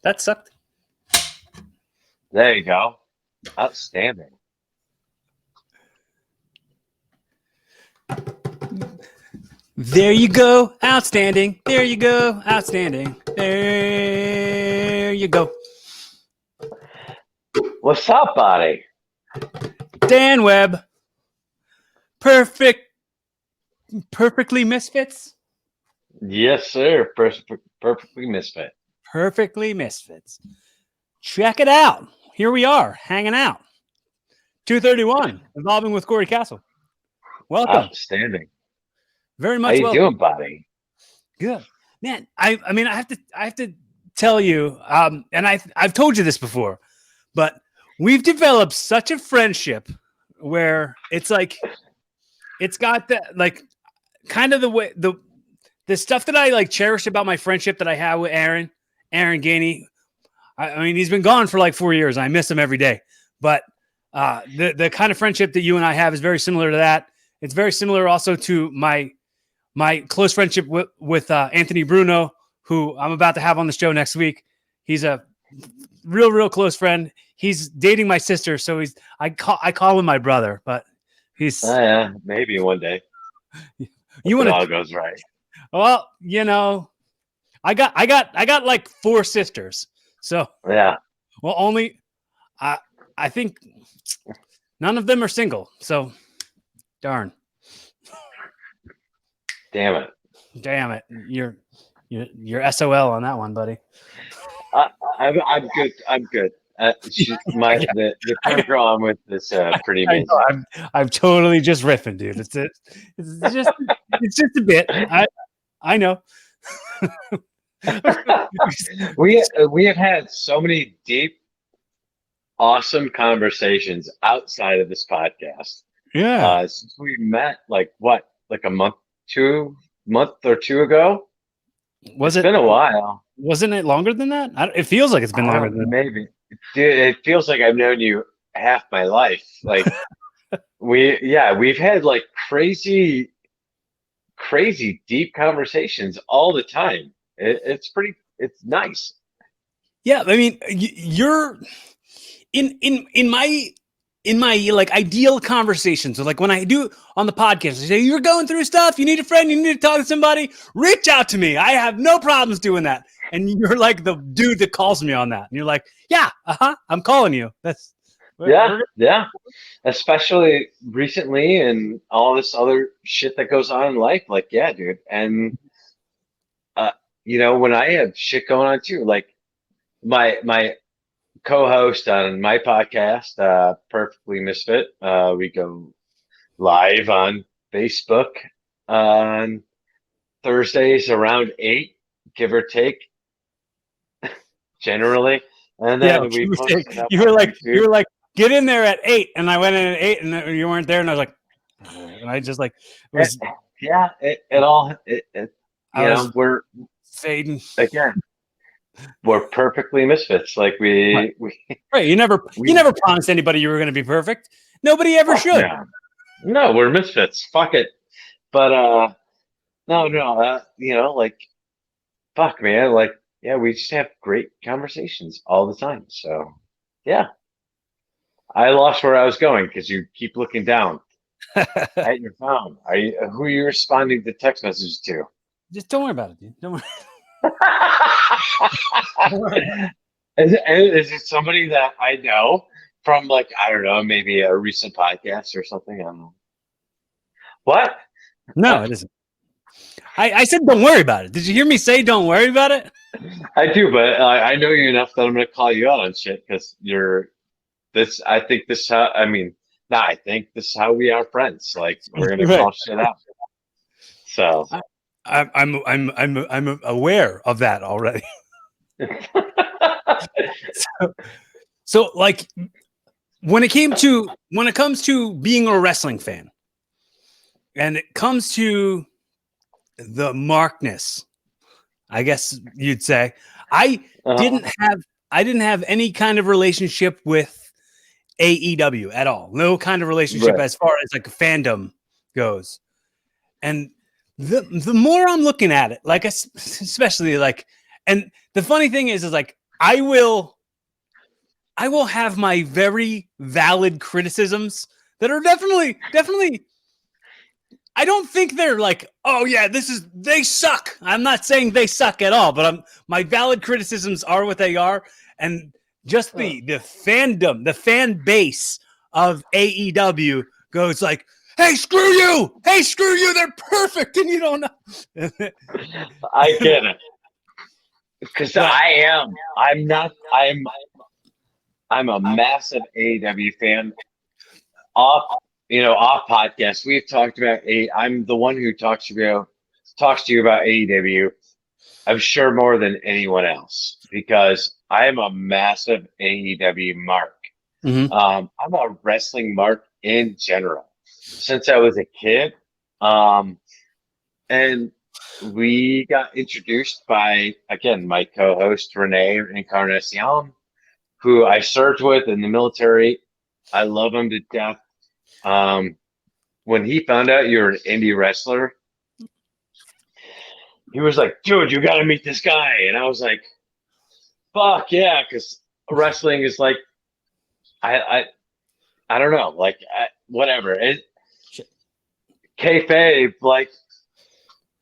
that sucked. There you go. Outstanding. There you go. Outstanding. There you go. Outstanding. There you go. What's up, buddy? Dan Webb. Perfectly misfits. Yes, sir. Perfectly misfit. Perfectly misfits. Check it out. Here we are, hanging out. 231, involving with Corey Castle. Welcome. Outstanding. Very much. How you welcome. doing, buddy? Good, man. I mean, I have to tell you, and I've told you this before, but we've developed such a friendship where it's like, it's got that, like, kind of the way the stuff that I like cherish about my friendship that I have with Aaron Gainey. I mean, he's been gone for like 4 years. I miss him every day, but the kind of friendship that you and I have is very similar to that. It's very similar also to my close friendship with Anthony Bruno, who I'm about to have on the show next week. He's a real close friend. He's dating my sister, so I call him my brother, but he's yeah, maybe one day. You want it all goes right. Well, you know, I got like 4 sisters, so yeah. Well, only I think none of them are single, so darn. Damn it! You're SOL on that one, buddy. I'm good. I'm good. The current girl I'm with is pretty amazing. I'm totally just riffing, dude. It's just a bit. I know. we have had so many deep, awesome conversations outside of this podcast. Yeah. Since we met, like a month or two ago. It's been a while. Wasn't it longer than that? It feels like it's been longer than that. Maybe. Dude, it feels like I've known you half my life. Like we've had like crazy deep conversations all the time. It's nice. Yeah, I mean, you're in my like ideal conversations. So like when I do on the podcast, I say you're going through stuff, you need a friend, you need to talk to somebody, reach out to me. I have no problems doing that. And you're like the dude that calls me on that. And you're like, yeah, I'm calling you. Yeah. Especially recently and all this other shit that goes on in life. Like, yeah, dude. And when I have shit going on too, like my co-host on my podcast, Perfectly Misfit, we go live on Facebook on Thursdays around 8, give or take, generally. And then you were like, get in there at 8, and I went in at 8, and you weren't there, and I was like, and I just like was we're fading again. We're perfectly misfits. Like we right. You never promised anybody you were going to be perfect. Nobody ever should. Yeah. No, we're misfits. Fuck it. But no. Like, fuck, man. Like, yeah, we just have great conversations all the time. So, yeah. I lost where I was going because you keep looking down at your phone. Who are you responding to text messages to? Just don't worry about it, dude. Don't worry. Is it somebody that I know from, like, I don't know, maybe a recent podcast or something? I don't know. What? No, it isn't. I said don't worry about it. Did you hear me say don't worry about it? I do, but I know you enough that I'm going to call you out on shit because I think this is how we are friends. Like, we're going to call shit out. So I'm aware of that already. so like when it comes to being a wrestling fan, and it comes to the markness, I guess you'd say, I didn't have any kind of relationship with AEW at all. No kind of relationship as far as like a fandom goes. And the more I'm looking at it, like, especially like, and the funny thing is like, I will have my very valid criticisms that are definitely. I don't think they're like, oh yeah, they suck. I'm not saying they suck at all, but my valid criticisms are what they are, and just the fandom, the fan base of AEW goes like, hey, screw you, they're perfect, and you don't know. I get it. Because But I'm a massive AEW fan. Off podcast, we've talked about I'm the one who talks to you about AEW. I'm sure more than anyone else because I am a massive AEW mark. Mhm. I'm a wrestling mark in general since I was a kid. And we got introduced by, again, my co-host Renee Encarnacion, who I served with in the military. I love him to death. When he found out you're an indie wrestler, he was like, dude, you got to meet this guy. And I was like, fuck yeah, because wrestling is like, I, I don't know, like, whatever. Kayfabe, like,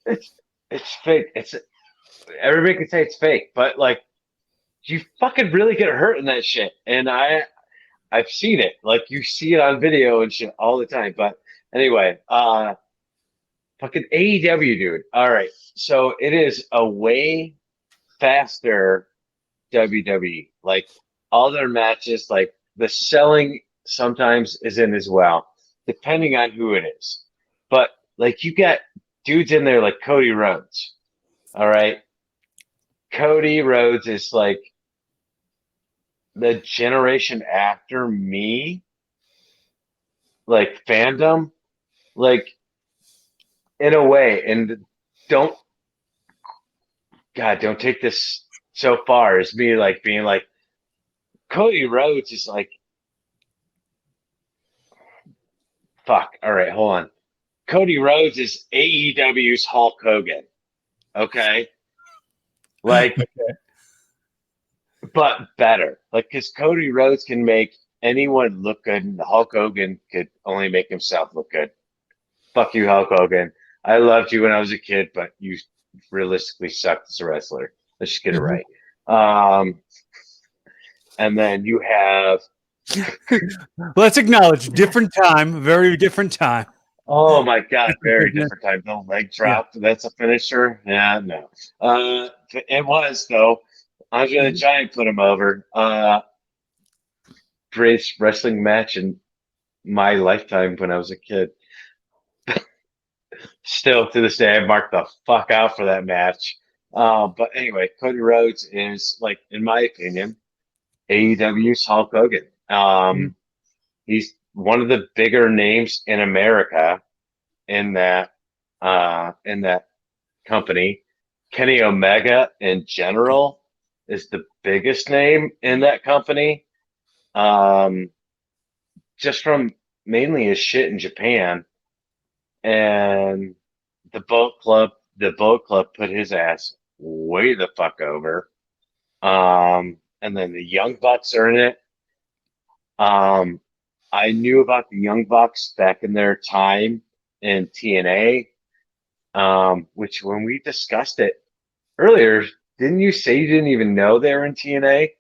it's fake. Everybody can say it's fake, but like, you fucking really get hurt in that shit. And I've seen it. Like, you see it on video and shit all the time. But anyway, fucking AEW, dude. All right. So it is a way faster WWE. Like, all their matches, like, the selling sometimes isn't as well, depending on who it is. But, like, you got dudes in there like Cody Rhodes. All right. Cody Rhodes is like the generation after me, like fandom, like in a way. And don't, God, don't take this so far as me like being like, Cody Rhodes is like, fuck. All right, hold on. Cody Rhodes is AEW's Hulk Hogan. Okay. Like, but better. Like, because Cody Rhodes can make anyone look good, and Hulk Hogan could only make himself look good. Fuck you, Hulk Hogan. I loved you when I was a kid, but you realistically sucked as a wrestler. Let's just get it right. And then you have, let's acknowledge different time, very different time. oh my God, very different time. No leg drop. Yeah. That's a finisher. Yeah, no. It was though. Andre the Giant put him over. Greatest wrestling match in my lifetime when I was a kid. Still to this day, I marked the fuck out for that match. But anyway, Cody Rhodes is, like, in my opinion, AEW's Hulk Hogan. He's one of the bigger names in America in that company. Kenny Omega in general is the biggest name in that company. Just from mainly his shit in Japan. And the Bullet Club put his ass way the fuck over. And then the Young Bucks are in it. I knew about the Young Bucks back in their time in TNA, which when we discussed it earlier, didn't you say you didn't even know they were in TNA?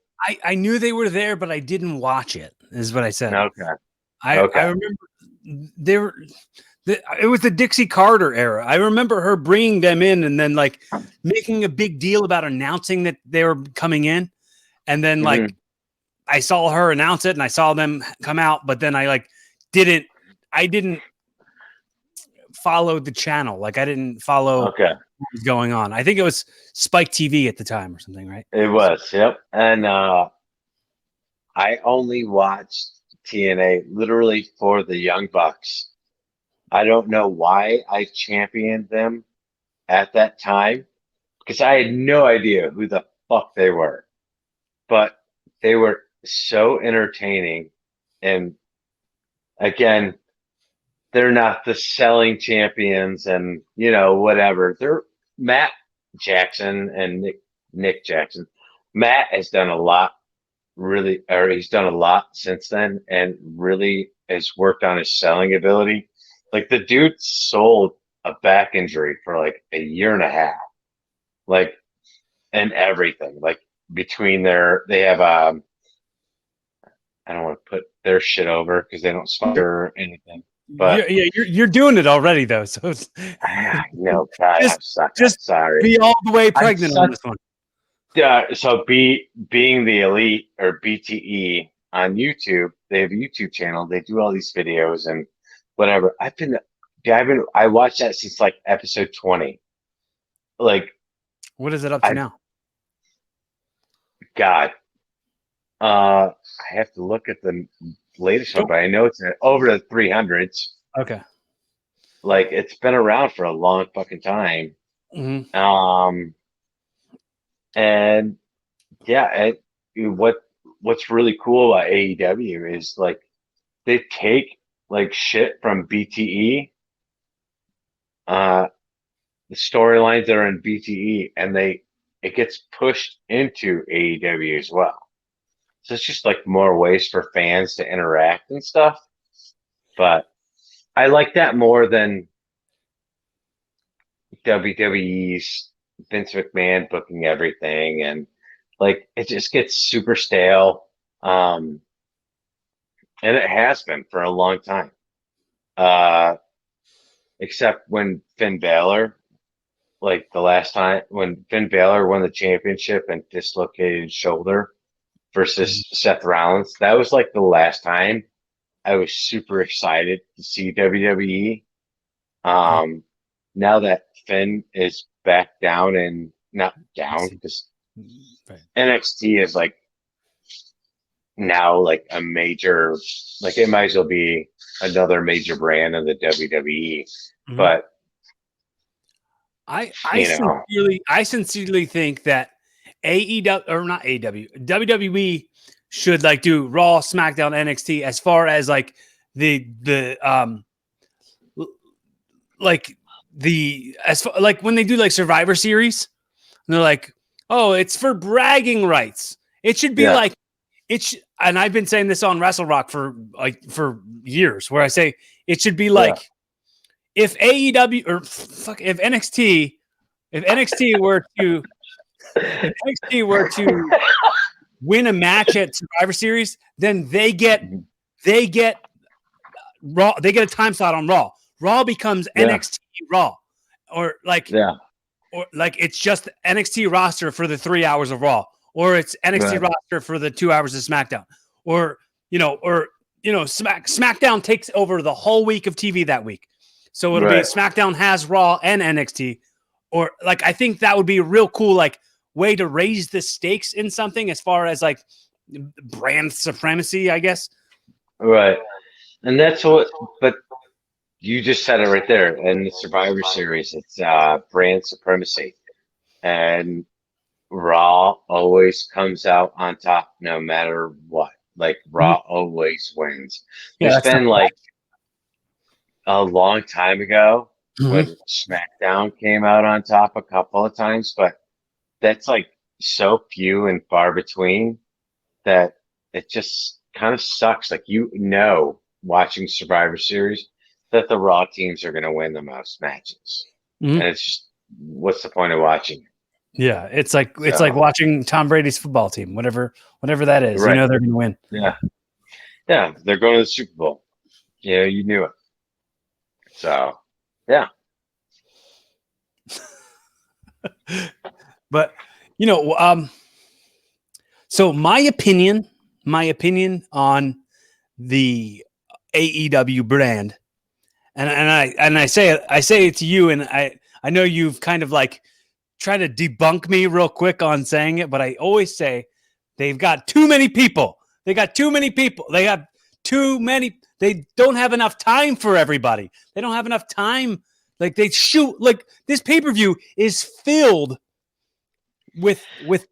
I knew they were there, but I didn't watch it, is what I said. Okay. I remember they were. It was the Dixie Carter era. I remember her bringing them in and then like making a big deal about announcing that they were coming in. And then like I saw her announce it and I saw them come out, but then I didn't follow the channel. Like I didn't follow what was going on. I think it was Spike TV at the time or something, right? It was, yep. And I only watched TNA literally for the Young Bucks. I don't know why I championed them at that time because I had no idea who the fuck they were. But they were so entertaining. And again, they're not the selling champions and, whatever. They're Matt Jackson and Nick Jackson. Matt has done a lot, really, or he's done a lot since then, and really has worked on his selling ability. Like the dude sold a back injury for like a year and a half, like, and everything. Like between they have I don't want to put their shit over because they don't sponsor anything, but You're doing it already though. So no, God, I'm just sorry. be all the way I'm pregnant on this one. So being the elite or BTE on YouTube, they have a YouTube channel. They do all these videos and whatever. I watched that since like episode 20. Like, What is it up to now? God, I have to look at the latest one, but I know it's over the 300s. Okay. Like, it's been around for a long fucking time. Mm-hmm. And yeah, what's really cool about AEW is like they take like shit from BTE, the storylines that are in BTE, and it gets pushed into AEW as well. So it's just like more ways for fans to interact and stuff. But I like that more than WWE's Vince McMahon booking everything, and like it just gets super stale. And it has been for a long time. Except when Finn Balor, like the last time when Finn Balor won the championship and dislocated his shoulder versus Seth Rollins, that was like the last time I was super excited to see WWE. Now that Finn is back down and not down because NXT is like now like a major, like it might as well be another major brand of the WWE. Mm-hmm. But I sincerely think that AEW or not AEW, WWE should like do Raw, SmackDown, NXT as far as like like when they do like Survivor Series, and they're like, oh, it's for bragging rights. It should be like and I've been saying this on Wrestle Rock for years, where I say it should be like if AEW or if NXT were to win a match at Survivor Series, then they get Raw. They get a time slot on Raw. Raw becomes NXT Raw, or like it's just NXT roster for the 3 hours of Raw, or it's NXT roster for the 2 hours of SmackDown, or SmackDown takes over the whole week of TV that week, so it'll be SmackDown has Raw and NXT, or like I think that would be a real cool like way to raise the stakes in something as far as like brand supremacy, I guess. Right. And that's but you just said it right there. In the Survivor Series, it's brand supremacy. And Raw always comes out on top no matter what. Like Raw always wins. There's been like a long time ago when SmackDown came out on top a couple of times, but that's like so few and far between that it just kind of sucks. Like watching Survivor Series that the Raw teams are going to win the most matches, and it's just what's the point of watching it? Yeah, it's like watching Tom Brady's football team, whatever that is. Right. You know they're going to win. Yeah, they're going to the Super Bowl. Yeah, you knew it. So, yeah. But so my opinion on the AEW brand, and I say it to you, and I know you've kind of like tried to debunk me real quick on saying it, but I always say they've got too many people. They got too many people. They have too many. They don't have enough time for everybody. They don't have enough time. Like they shoot. Like this pay-per-view is filled with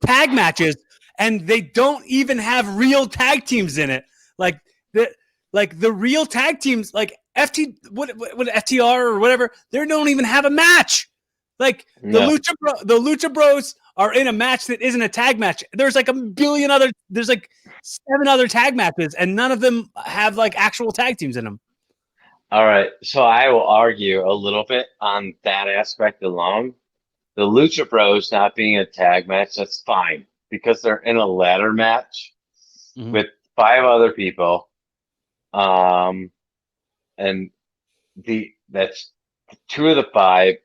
tag matches, and they don't even have real tag teams in it. Like the real tag teams, like FTR or whatever, they don't even have a match. Like No. the Lucha Bros are in a match that isn't a tag match. There's like there's like 7 other tag matches, and none of them have like actual tag teams in them. All right. So I will argue a little bit on that aspect alone. The Lucha Bros not being a tag match, that's fine because they're in a ladder match with 5 other people. And that's 2 of the 5.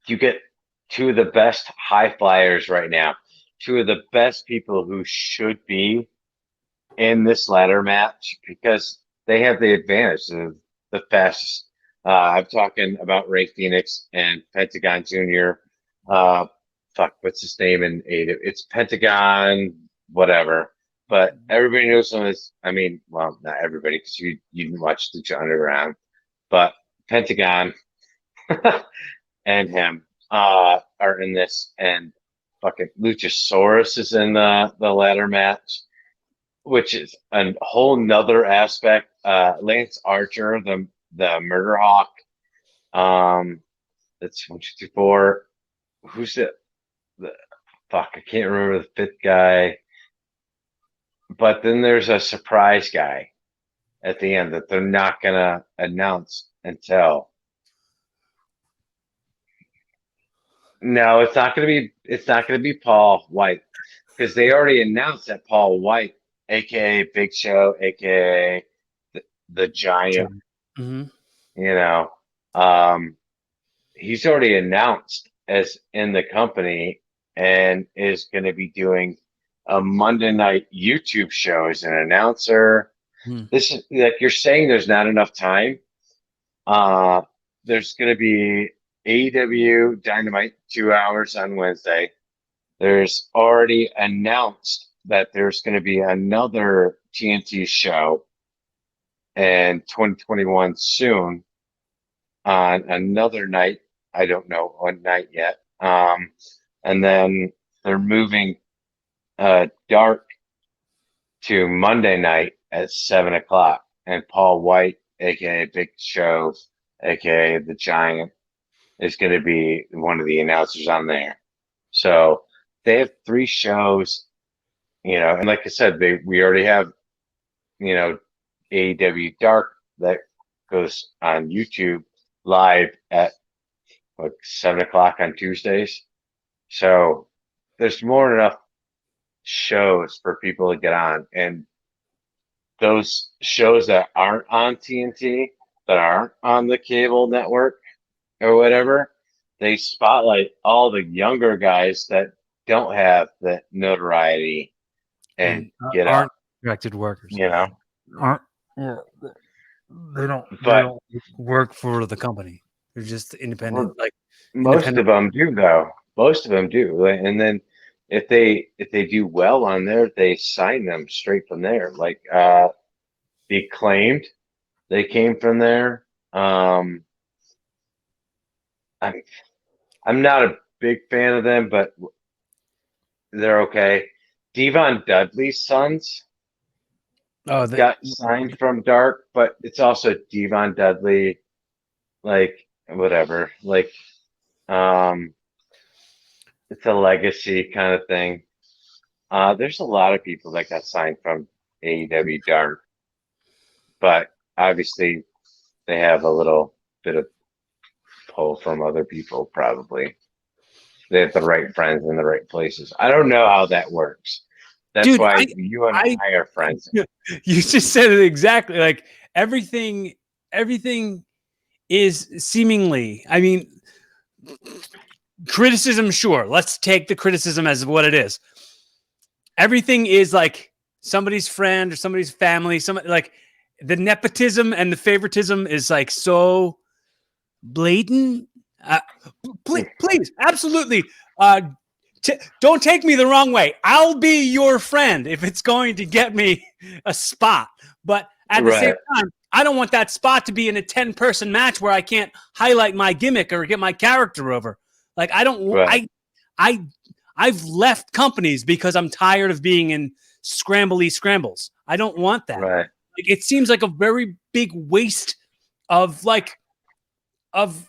You get 2 of the best high flyers right now, 2 of the best people who should be in this ladder match because they have the advantage of the fastest. I'm talking about Ray Phoenix and Pentagon Jr. What's his name in AEW? It's Pentagon, whatever. But everybody knows him as, I mean, well, not everybody because you didn't watch Lucha Underground, but Pentagon and him are in this, and fucking Luchasaurus is in the ladder match, which is a whole nother aspect. Lance Archer, the Murder Hawk. That's 1, 2, 3, 4. Who's the fuck? I can't remember the 5th guy. But then there's a surprise guy at the end that they're not gonna announce until. No, it's not gonna be Paul White because they already announced that Paul White, aka Big Show, aka the Giant, Mm-hmm. you know, he's already announced as in the company and is going to be doing a Monday night YouTube show as an announcer. This is like you're saying there's not enough time. There's going to be AEW Dynamite 2 hours on Wednesday. There's already announced that there's going to be another TNT show in 2021 soon on another night. I don't know what night yet. And then they're moving Dark to Monday night at 7 o'clock. And Paul White, aka Big Show, aka the Giant, is going to be one of the announcers on there. So they have 3 shows, and like I said, we already have, AEW Dark that goes on YouTube live at like 7 o'clock on Tuesdays. So there's more than enough shows for people to get on. And those shows that aren't on TNT, that aren't on the cable network or whatever, they spotlight all the younger guys that don't have the notoriety and get aren't up. directed workers. Aren't they don't work for the company. They're just independent. Well, most of them do, though. Most of them do, and then if they do well on there, they sign them straight from there. Like The Acclaimed, they came from there. I'm not a big fan of them, but they're okay. Devon Dudley's sons got signed from Dark, but it's also Devon Dudley, like whatever, like it's a legacy kind of thing. There's a lot of people that got signed from AEW Dark, but obviously they have a little bit of pull from other people. Probably they have the right friends in the right places. I don't know how that works. That's why you and I are friends. You just said it exactly. Like everything is seemingly, I mean, criticism, sure. Let's take the criticism as what it is. Everything is like somebody's friend or somebody's family. Somebody, like the nepotism and the favoritism is like so blatant. Please, absolutely. Don't take me the wrong way. I'll be your friend if it's going to get me a spot. But at the same time, I don't want that spot to be in a 10-person match where I can't highlight my gimmick or get my character over. Like I don't. I've left companies because I'm tired of being in scrambles. I don't want that. Right. Like, it seems like a very big waste of like of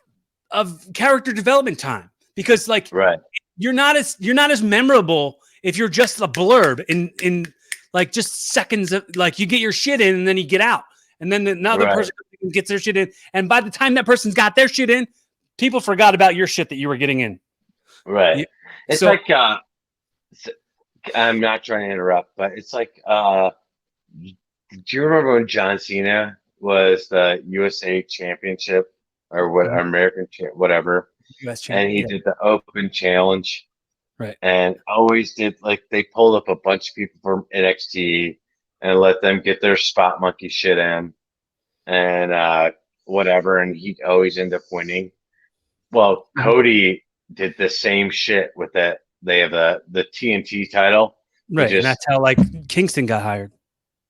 character development time, because like Right. you're not as memorable if you're just a blurb in like just seconds of like you get your shit in and then you get out, and then another Right. person gets their shit in, and by the time that person's got their shit in, people forgot about your shit that you were getting in. Right. It's So like I'm not trying to interrupt, but it's like do you remember when John Cena was the USA Championship or what American whatever, US champ, and he yeah, did the open challenge right. and always did like they pulled up a bunch of people from NXT and let them get their spot monkey shit in and whatever, and he'd always end up winning. Well, Cody did the same shit with that. They have the TNT title. He Right, and just that's how like Kingston got hired.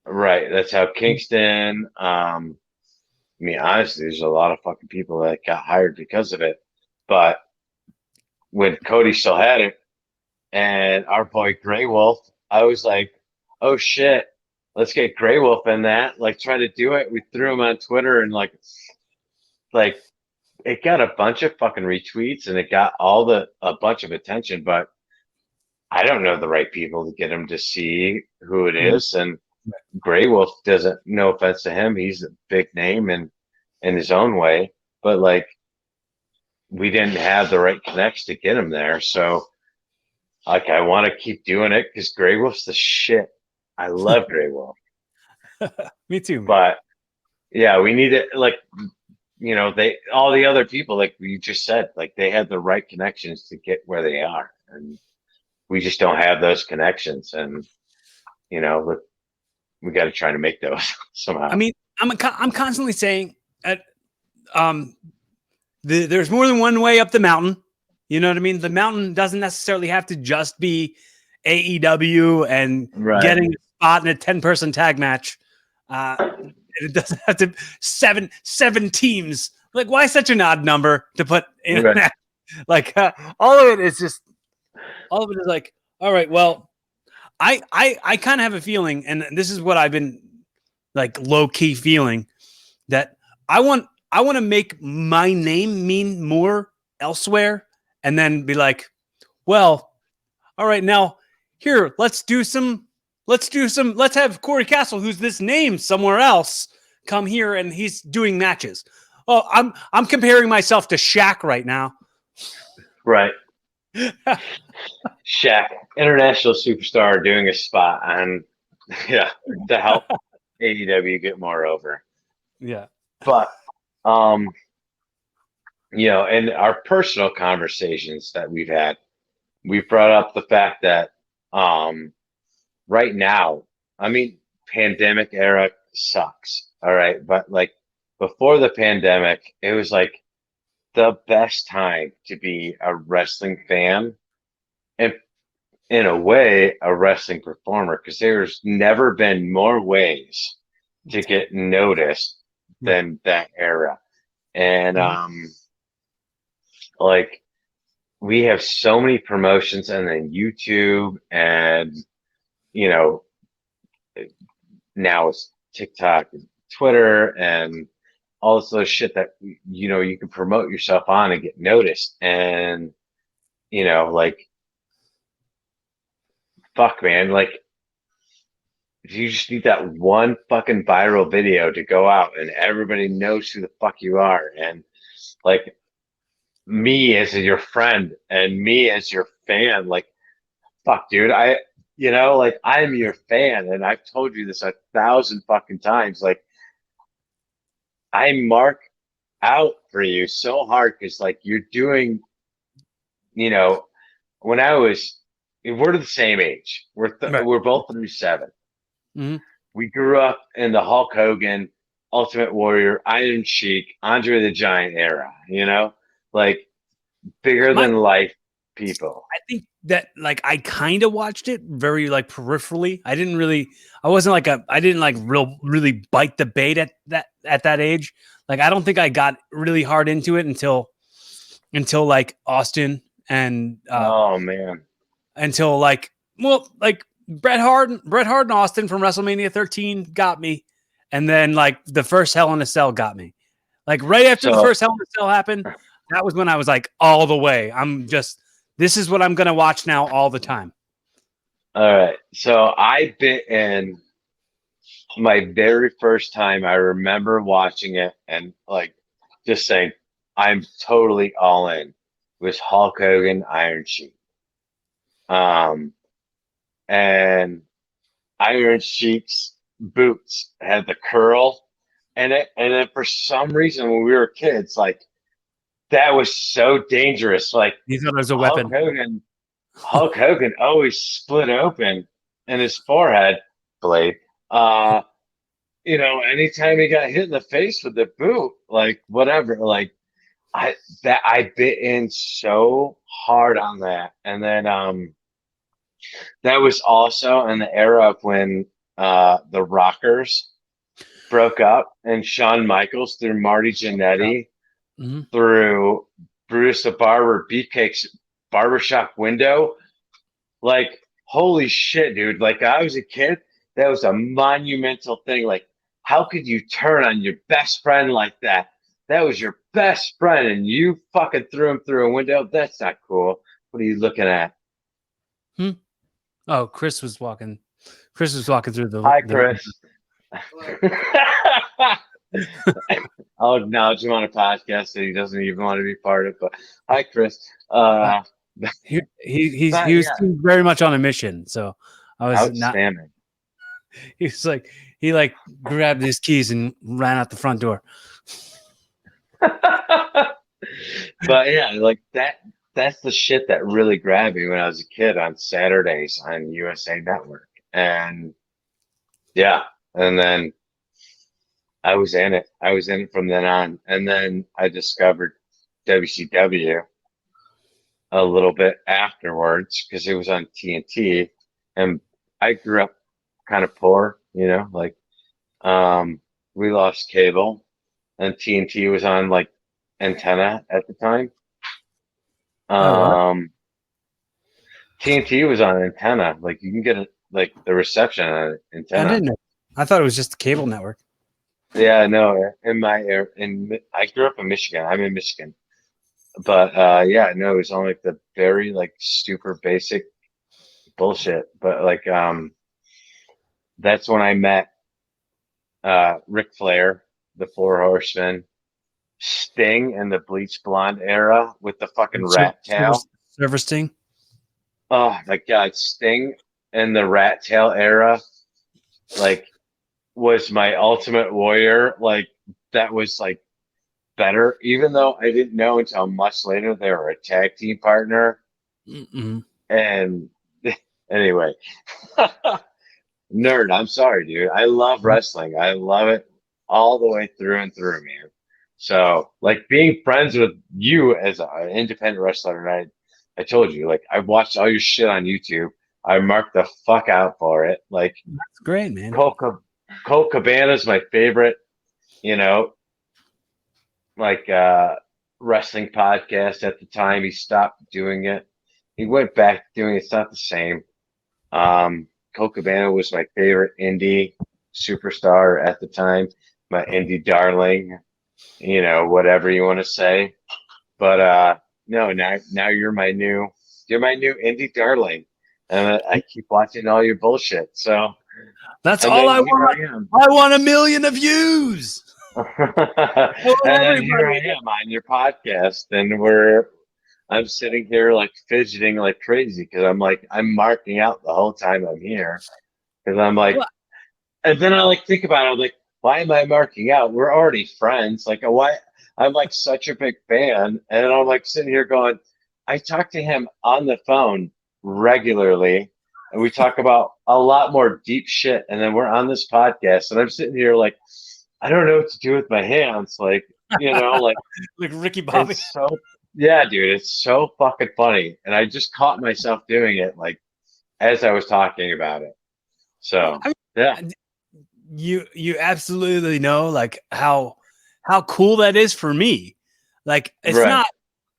right. That's how Kingston. I mean, honestly, there's a lot of fucking people that got hired because of it. But when Cody still had it, and our boy Grey Wolf, I was like, oh shit, let's get Grey Wolf in that. Like, try to do it. We threw him on Twitter and like it got a bunch of fucking retweets and it got a bunch of attention, but I don't know the right people to get him to see who it is. And Grey Wolf doesn't, no offense to him, he's a big name in his own way, but like we didn't have the right connects to get him there. So like I want to keep doing it because Grey Wolf's the shit. I love Grey Wolf. Me too, man. But yeah, we need it like they all the other people, like you just said, like they had the right connections to get where they are. And we just don't have those connections. And we got to try to make those somehow. I mean, I'm constantly saying there's more than one way up the mountain. You know what I mean? The mountain doesn't necessarily have to just be AEW and Right. getting a spot in a 10-person tag match. It doesn't have to seven teams. Like, why such an odd number to put in? Right. Like, all of it is like, all right, well, I kind of have a feeling, and this is what I've been like low key feeling, that I want to make my name mean more elsewhere, and then be like, well, all right, now here, let's have Corey Castle, who's this name somewhere else, come here and he's doing matches. Oh, I'm comparing myself to Shaq right now. Right. Shaq, international superstar, doing a spot on, to help AEW get more over. Yeah. But, in our personal conversations that we've had, we've brought up the fact that right now, I mean, pandemic era sucks. All right. But like before the pandemic, it was like the best time to be a wrestling fan and in a way a wrestling performer because there's never been more ways to get noticed than that era. And like we have so many promotions and then YouTube and now it's TikTok and Twitter and all this other shit that you can promote yourself on and get noticed. And like fuck man, like you just need that one fucking viral video to go out and everybody knows who the fuck you are. And like me as your friend and me as your fan, like fuck dude, like I'm your fan and I've told you this 1,000 fucking times. Like I mark out for you so hard because like you're doing, when we're the same age. We're both 37. Mm-hmm. We grew up in the Hulk Hogan, Ultimate Warrior, Iron Sheik, Andre the Giant era, like bigger than life people. I think that like I kind of watched it very like peripherally. I didn't really bite the bait at that age. Like I don't think I got really hard into it until like Austin and oh man, until like Bret Hart and Austin from WrestleMania 13 got me, and then like the first Hell in a Cell got me. Like right after the So, first Hell in a Cell happened, that was when I was like all the way. This is what I'm gonna watch now all the time. all right. So I bit in my very first time. I remember watching it and like just saying, I'm totally all in. It was Hulk Hogan Iron Sheik. Um, and Iron Sheik's boots had the curl in it. And then for some reason, when we were kids, like that was so dangerous. Like He thought it was a Hulk weapon. Hogan, Hulk Hogan always split open in his forehead blade. Uh, anytime he got hit in the face with the boot, like whatever, like I bit in so hard on that. And then that was also in the era of when the Rockers broke up and Shawn Michaels threw Marty Jannetty Mm-hmm. through Bruce the Barber Beefcake's barbershop window. Like, holy shit, dude. Like, I was a kid, that was a monumental thing. Like, how could you turn on your best friend like that? That was your best friend, and you fucking threw him through a window. That's not cool. What are you looking at? Oh, Chris was walking. Chris was walking through Hi, the Chris. I'll acknowledge him on a podcast that he doesn't even want to be part of. But hi, Chris. he was very much on a mission. So I was Outstanding. He was like he like grabbed his keys and ran out the front door. But yeah, like that's the shit that really grabbed me when I was a kid on Saturdays on USA Network. And yeah, and then I was in it. I was in it from then on. And then I discovered WCW a little bit afterwards because it was on TNT. And I grew up kind of poor, like we lost cable and TNT was on like antenna at the time. What? TNT was on antenna. Like you can get like the reception on I antenna. didn't know. I thought it was just a cable network. Yeah, no, I grew up in Michigan. I'm in Michigan. But yeah, no, it was on like the very like super basic bullshit. But like that's when I met Ric Flair, the Four Horsemen, Sting in the bleach blonde era with the fucking rat tail. Server Sting. Oh my God, Sting in the rat tail era, like was my ultimate warrior. Like that was like better, even though I didn't know until much later they were a tag team partner. Mm-mm. And anyway, nerd, I'm sorry, dude. I love wrestling. I love it all the way through and through, man. So, like being friends with you as an independent wrestler, and I told you, like I've watched all your shit on YouTube. I marked the fuck out for it. Like That's great, man. Colt Cabana's my favorite, you know, like wrestling podcast at the time. He stopped doing it. He went back to doing it. It's not the same. Colt Cabana was my favorite indie superstar at the time, my indie darling, whatever you want to say. But no, now you're my new indie darling. And I keep watching all your bullshit. So that's and all I then here want. I am. I want 1 million of views. And then here I am on your podcast, and I'm sitting here like fidgeting like crazy because I'm marking out the whole time I'm here because I'm like, Well, and then I like think about it, I'm like, why am I marking out? We're already friends. Like, why? I'm like such a big fan, and I'm like sitting here going, I talk to him on the phone regularly, and we talk about a lot more deep shit, and then we're on this podcast, and I'm sitting here like, I don't know what to do with my hands, like, like like Ricky Bobby. it's so, yeah, dude, it's so fucking funny, and I just caught myself doing it like as I was talking about it. So yeah, You absolutely know like how cool that is for me. Like right,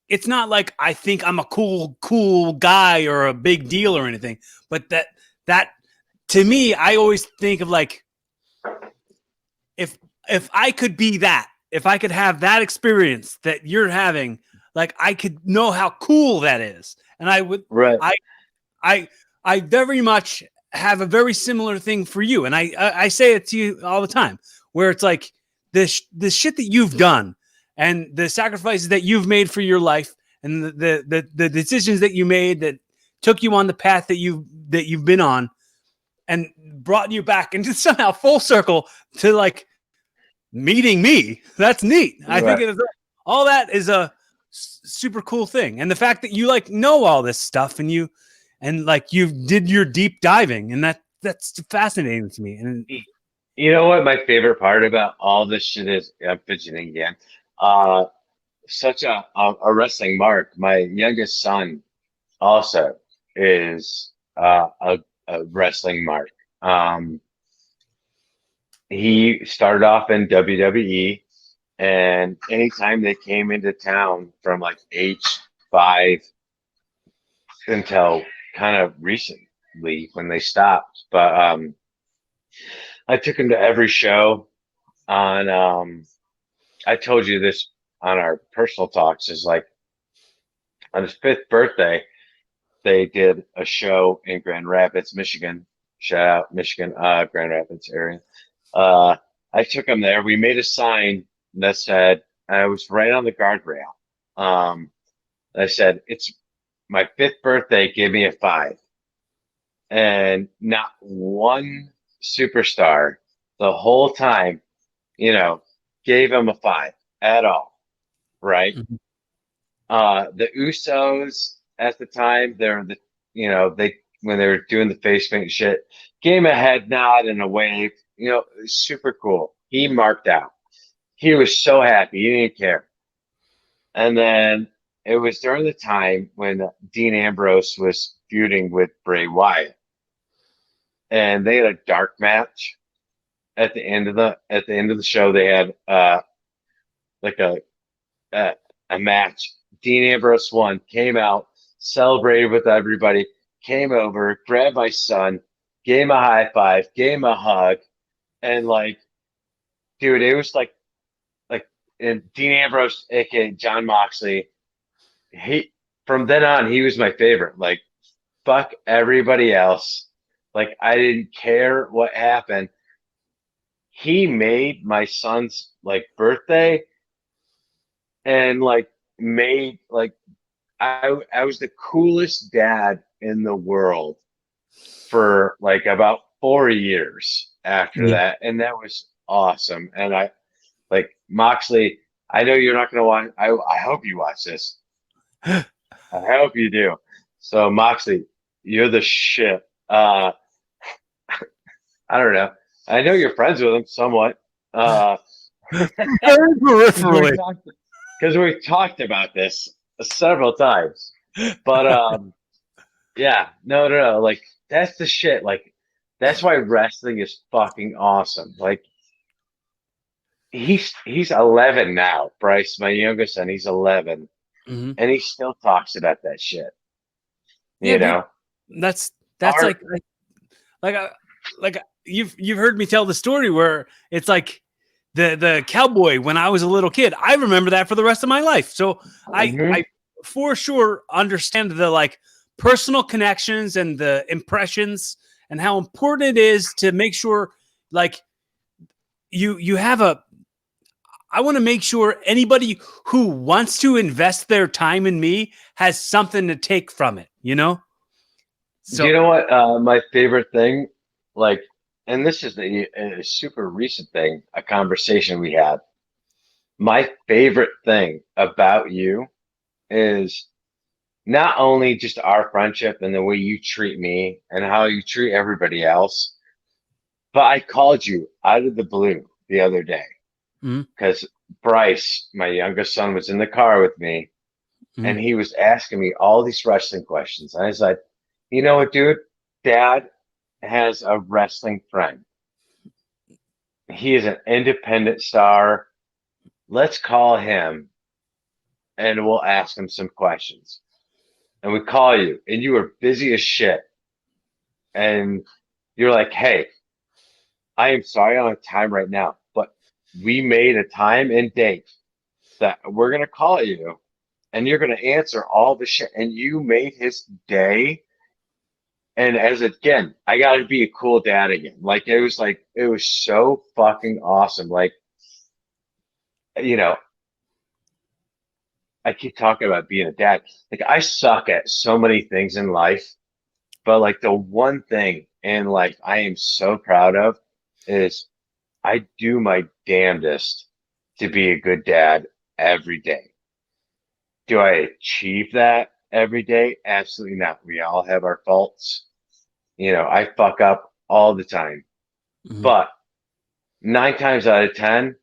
it's not like I think I'm a cool guy or a big deal or anything, but that to me, I always think of like if I could be that, if I could have that experience that you're having, like I could know how cool that is. And I would, Right. I, I, I very much have a very similar thing for you. And I say it to you all the time where it's like the shit that you've done and the sacrifices that you've made for your life and the decisions that you made that took you on the path that you've been on and brought you back into somehow full circle to like meeting me. That's neat. I think Right. it is all that is a super cool thing. And the fact that you like know all this stuff and you did your deep diving and that's fascinating to me. And You know what my favorite part about all this shit is? I'm fidgeting again. Uh, such a wrestling mark. My youngest son also is a wrestling mark. Um, he started off in WWE, and anytime they came into town from like age 5 until kind of recently when they stopped, but I took him to every show on. I told you this on our personal talks. Is like on his 5th birthday, they did a show in Grand Rapids, Michigan. Shout out Michigan, Grand Rapids area. Uh, I took him there. We made a sign that said, I was right on the guardrail. I said, it's my 5th birthday. Give me a 5. And not one superstar the whole time, you know, gave him a 5 at all. Right. Mhm. The Usos at the time, they're the, they, when they were doing the face paint shit, gave him a head nod and a wave, super cool. He marked out. He was so happy. He didn't care. And then it was during the time when Dean Ambrose was feuding with Bray Wyatt, and they had a dark match at the end of the show. They had like a, a match. Dean Ambrose won, came out, celebrated with everybody, came over, grabbed my son, gave him a high five, gave him a hug, and like, dude, it was like, and Dean Ambrose, aka John Moxley, he from then on he was my favorite. Like, fuck everybody else. Like, I didn't care what happened. He made my son's like birthday and like made like I was the coolest dad in the world for like about 4 years after Yeah. that, and that was awesome. And I like Moxley. I know you're not gonna watch. I hope you watch this. I hope you do. So Moxley, you're the shit. I don't know. I know you're friends with him somewhat. Very peripherally. Because we talked about this several times. But yeah, no. Like that's the shit. Like that's why wrestling is fucking awesome. Like he's 11 now, Bryce, my youngest son. He's 11, Mhm. and he still talks about that shit. Yeah, You dude. know, That's Our, like you've heard me tell the story where it's like the cowboy when I was a little kid. I remember that for the rest of my life. So I Mhm. for sure understand the like personal connections and the impressions and how important it is to make sure like you have a I want to make sure anybody who wants to invest their time in me has something to take from it, you know? Do you So know what my favorite thing? Like, and this is a super recent thing, a conversation we had. My favorite thing about you is not only just our friendship and the way you treat me and how you treat everybody else, but I called you out of the blue the other day mhm, because Bryce, my youngest son, was in the car with me and mhm. he was asking me all these wrestling questions. And I was like, you know what, dude? Dad has a wrestling friend. He is an independent star. Let's call him and we'll ask him some questions. And we call you, and you were busy as shit. And you're like, hey, I am sorry I don't have time right now, but we made a time and date that we're gonna call you and you're gonna answer all the shit. And you made his day. And as again, I gotta be a cool dad again. Like it was so fucking awesome. Like, you know, I keep talking about being a dad. Like I suck at so many things in life, but like the one thing and like I am so proud of is I do my damnedest to be a good dad every day. Do I achieve that every day? Absolutely not. We all have our faults. I fuck up all the time, Mhm. but 9 times out of 10,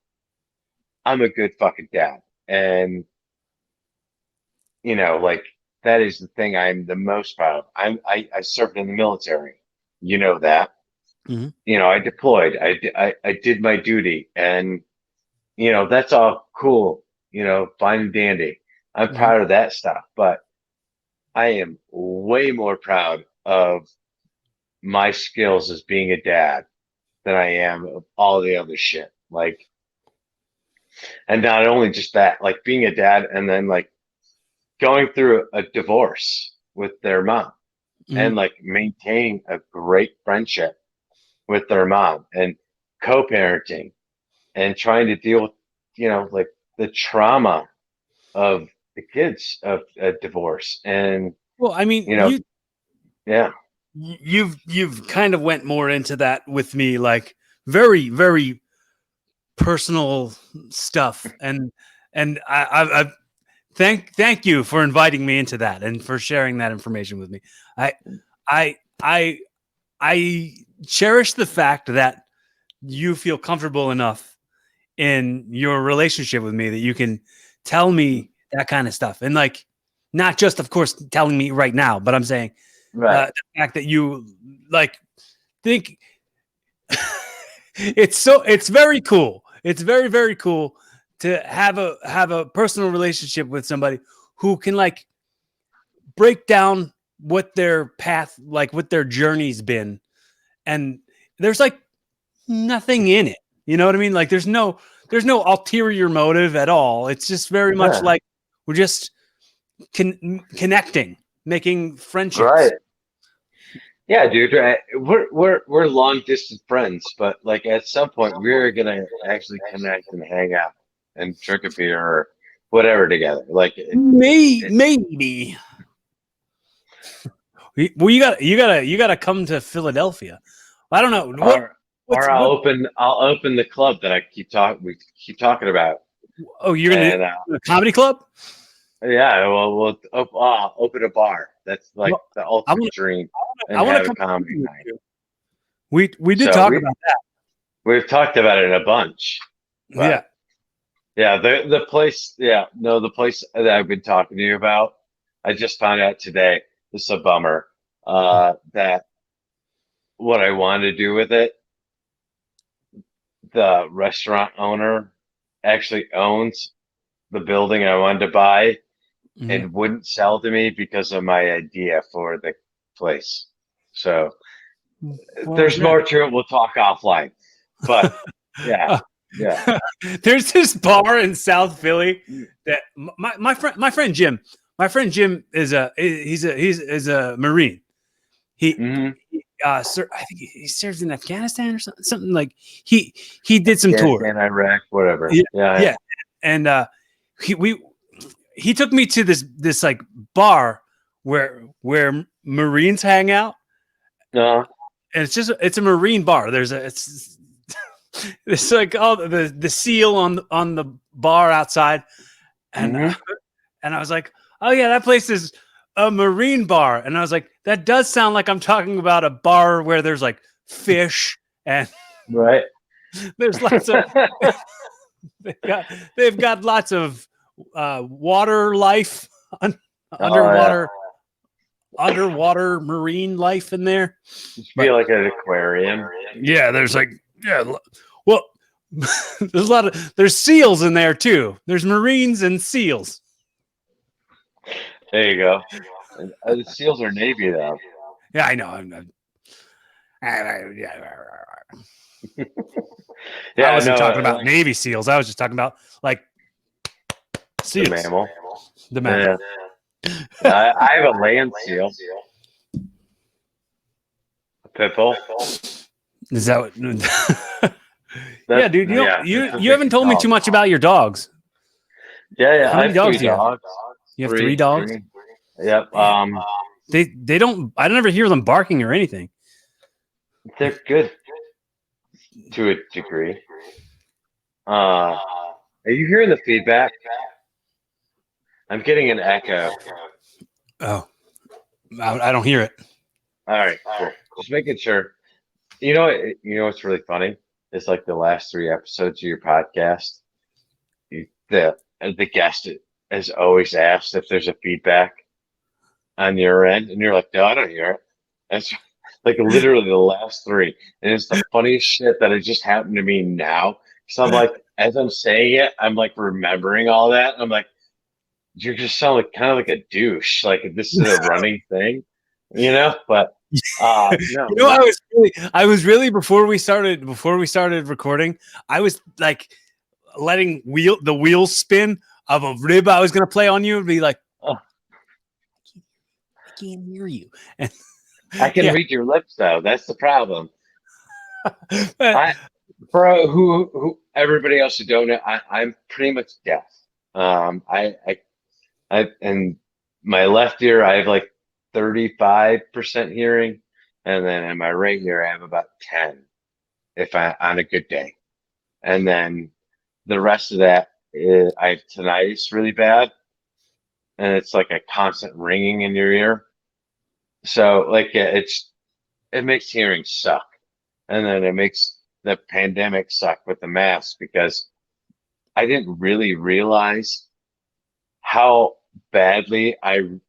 I'm a good fucking dad. And, like that is the thing I'm the most proud of. I served in the military. You know that. Mhm. I deployed. I did my duty, and that's all cool. Fine and dandy. I'm Mhm. proud of that stuff, but I am way more proud of my skills as being a dad than I am of all the other shit. Like, and not only just that, like being a dad and then like going through a divorce with their mom and Mhm. like maintaining a great friendship with their mom and co-parenting and trying to deal with, like the trauma of the kids of a divorce. And, Well, I mean, you know, yeah, you've kind of went more into that with me, like very very personal stuff, and I thank you for inviting me into that and for sharing that information with me. I I I I cherish the fact that you feel comfortable enough in your relationship with me that you can tell me that kind of stuff, and like not just of course telling me right now, but I'm saying right, the fact that you like think it's very cool. It's very very cool to have a personal relationship with somebody who can like break down what their path, like what their journey's been, and there's like nothing in it. You know what I mean? Like there's no ulterior motive at all. It's just very much yeah, like we're just connecting, making friendships. right. Yeah, dude, we're long distance friends, but like at some point we're gonna actually connect and hang out and drink a beer or whatever together. Like Maybe. Well, you gotta come to Philadelphia. I don't know or what's or what. I'll open the club that we keep talking about, Oh, you're gonna and do a comedy club? yeah, well open a bar. That's like Well, the I ultimate want dream, I and want to have a come comedy with night. you. We did So talk about that. we've talked about it a bunch, Yeah. but yeah, the place, yeah, no, the place that I've been talking to you about, I just found out today. This is a bummer. That what I wanted to do with it, the restaurant owner actually owns the building I wanted to buy Mhm. and wouldn't sell to me because of my idea for the place. So Well, there's yeah. more to it. We'll talk offline. But yeah, Uh, yeah. there's this bar in South Philly that my friend Jim, he's a Marine. He, Hmm. I think he serves in Afghanistan or something like he did some tour. Afghanistan, Iraq, whatever. Yeah, Yeah, yeah, and he we he took me to this like bar where Marines hang out, yeah. and it's a Marine bar. It's like all the seal on the bar outside, and Hmm. and I was like, oh yeah, that place is a Marine bar, and I was like, that does sound like I'm talking about a bar where there's like fish and Right. there's lots of they've got they've got lots of water life, Oh yeah. underwater underwater marine life in there. Just But feel like an aquarium. yeah, there's like well, there's seals in there too. There's marines and seals. There you go. And, the SEALs are Navy though. Yeah, I know. I Yeah, wasn't no, talking about like Navy SEAls. I was just talking about like the seals. mammal. The mammal. Yeah, yeah. I have a land seal, a pit bull. Is that what? Yeah, That's dude. yeah, You that's a you big haven't told me dog. too much about your dogs. Yeah, yeah. How I many have three dogs do you have? dogs. You have three dogs. Three. Yep. Man, they don't. I never hear them barking or anything. They're good to a degree. Are you hearing the feedback? I'm getting an echo. Oh, I don't hear it. All right, cool. Just making sure. You know what's really funny? It's like the last three episodes of your podcast. The guest has always asked if there's a feedback on your end, and you're like, no, I don't hear it. That's like literally the last three, and it's the funniest shit that it just happened to me now. So I'm like, as I'm saying it, I'm like remembering all that. And I'm like, you just sound like kind of like a douche. Like this is a running thing, you know? But no, I was really before we started recording, I was like letting the wheels spin of a rib I was gonna play on you and be like, uh, I can't hear you. And I can yeah, read your lips though. That's the problem. but I, bro, who everybody else who don't know, I'm pretty much deaf. And my left ear, I have like 35% hearing, and then in my right ear, I have about 10 if I on a good day. And then the rest of that, I have tinnitus really bad, and it's like a constant ringing in your ear. So like it makes hearing suck, and then it makes the pandemic suck with the mask because I didn't really realize how badly I rely.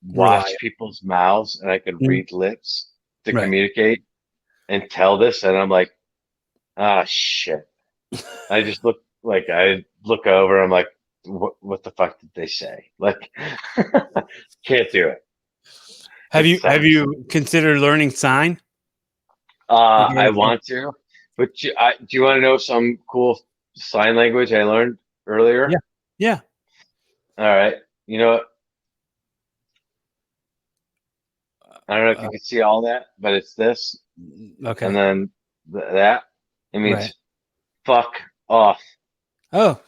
watch people's mouths and I could Mm, read lips to right. communicate and tell this, and I'm like, ah, shit. I look over, I'm like, what the fuck did they say? Like, can't do it. Have It you sucks. considered learning sign? Like I want to, but do you want to know some cool sign language I learned yeah, earlier? yeah. All right. You know, I don't know if Uh, you can see all that, but it's this, and okay, then that. It right. means fuck off. Oh,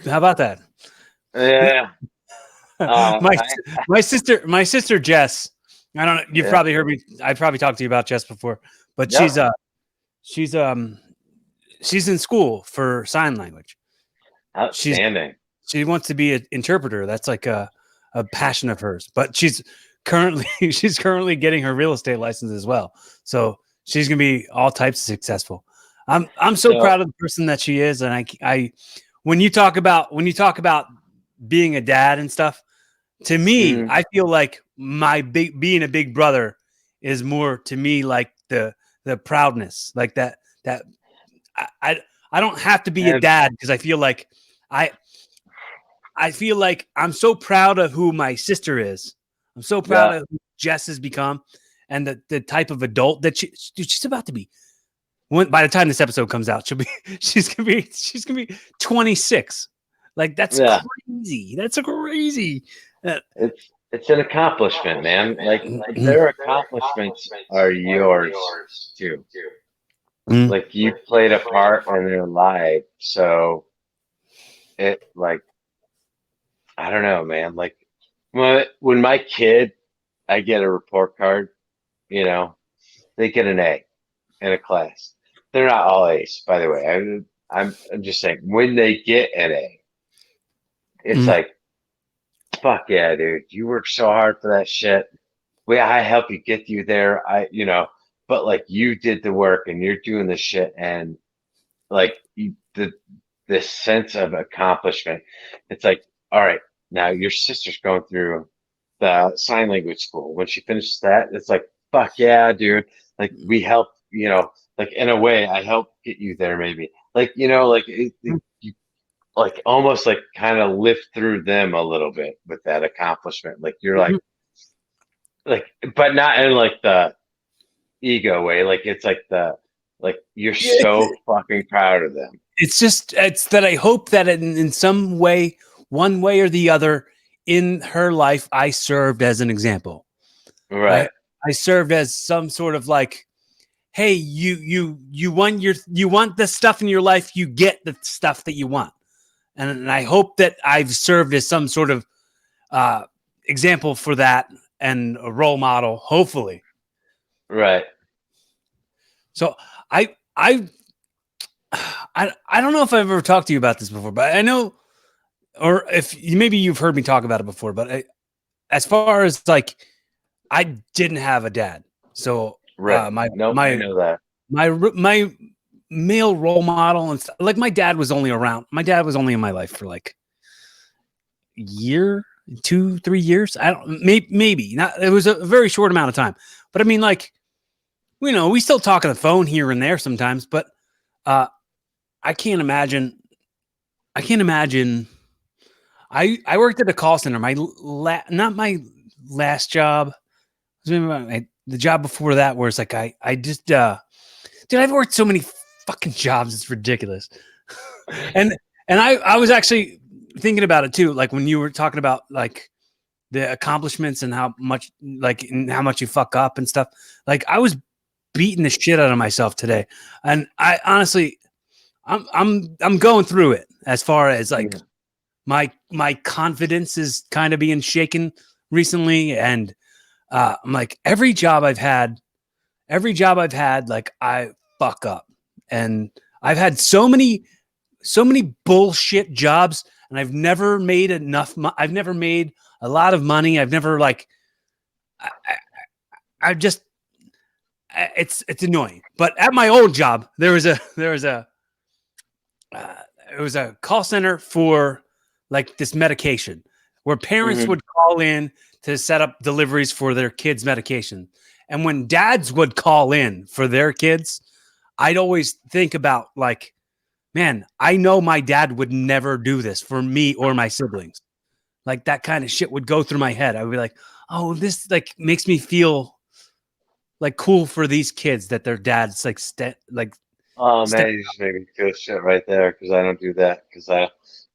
how about that? Yeah. my I, my sister Jess. I don't know. You've yeah. probably heard me. I probably talked to you about Jess before, but Yep. she's she's in school for sign language. She's Outstanding. she wants to be an interpreter. That's like a passion of hers. But she's currently getting her real estate license as well. So she's gonna be all types of successful. I'm so So, proud of the person that she is, and I when you talk about being a dad and stuff, to me, mm, I feel like being a big brother is more to me like the proudness, like that I I, I don't have to be a and dad because I I feel like I'm so proud of who my sister is. I'm so proud yeah, of who Jess has become and the type of adult that she's about to be. By the time this episode comes out, she's gonna be 26. Like that's yeah. crazy. That's crazy. Uh, It's an accomplishment, man. Like their accomplishments are yours too. mm, Like you played a part in their life, so it like I don't know, man. Like when my kid, I get a report card, you know, they get an A in a class. They're not all A's, by the way. I'm just saying when they get an A, it's mm, like fuck yeah, dude. You worked so hard for that shit. I help you get you there. But like you did the work and you're doing the shit and like the sense of accomplishment. It's like, all right, now your sister's going through the sign language school. When she finishes that, it's like, fuck yeah, dude. Like we help, like in a way, I help get you there maybe. Like, like you like almost like kind of lift through them a little bit with that accomplishment. Like you're mhm. like, but not in like the ego way. Like it's like Like you're Yeah. so fucking proud of them. It's that I hope that in some way, one way or the other, in her life, I served as an example. I Right. I served as some sort of like, hey, you want the stuff in your life, you get the stuff that you want, and I hope that I've served as some sort of uh, example for that and a role model, hopefully. Right. So I I I don't know if I've ever talked to you about this before, but I know, or if maybe you've heard me talk about it before, but as far as like, I didn't have a dad, so Right. my Nope, I know that. my male role model and stuff, like my dad was only around. My dad was only in my life for like a year, 2, 3 years. I don't maybe not. It was a very short amount of time, but I mean, like, we still talk on the phone here and there sometimes, but uh, I can't imagine. I can't imagine. I worked at a call center. Not my last job. The job before that, where it's like I just dude, I've worked so many fucking jobs. It's ridiculous. and I was actually thinking about it too. Like when you were talking about like the accomplishments and how much you fuck up and stuff. Like I was beating the shit out of myself today, and I honestly, I'm going through it as far as like my confidence is kind of being shaken recently, and I'm like every job I've had, like I fuck up, and I've had so many bullshit jobs, and I've never made enough. I've never made a lot of money. I've never like I just it's annoying. But at my old job, uh, it was a call center for like this medication where parents Hmm. would call in to set up deliveries for their kids' medication. And when dads would call in for their kids, I'd always think about like, man, I know my dad would never do this for me or my siblings. Like that kind of shit would go through my head. I would be like, oh, this like makes me feel like cool for these kids that their dad's like Oh step. man, you just made me feel shit right there because I don't do that because I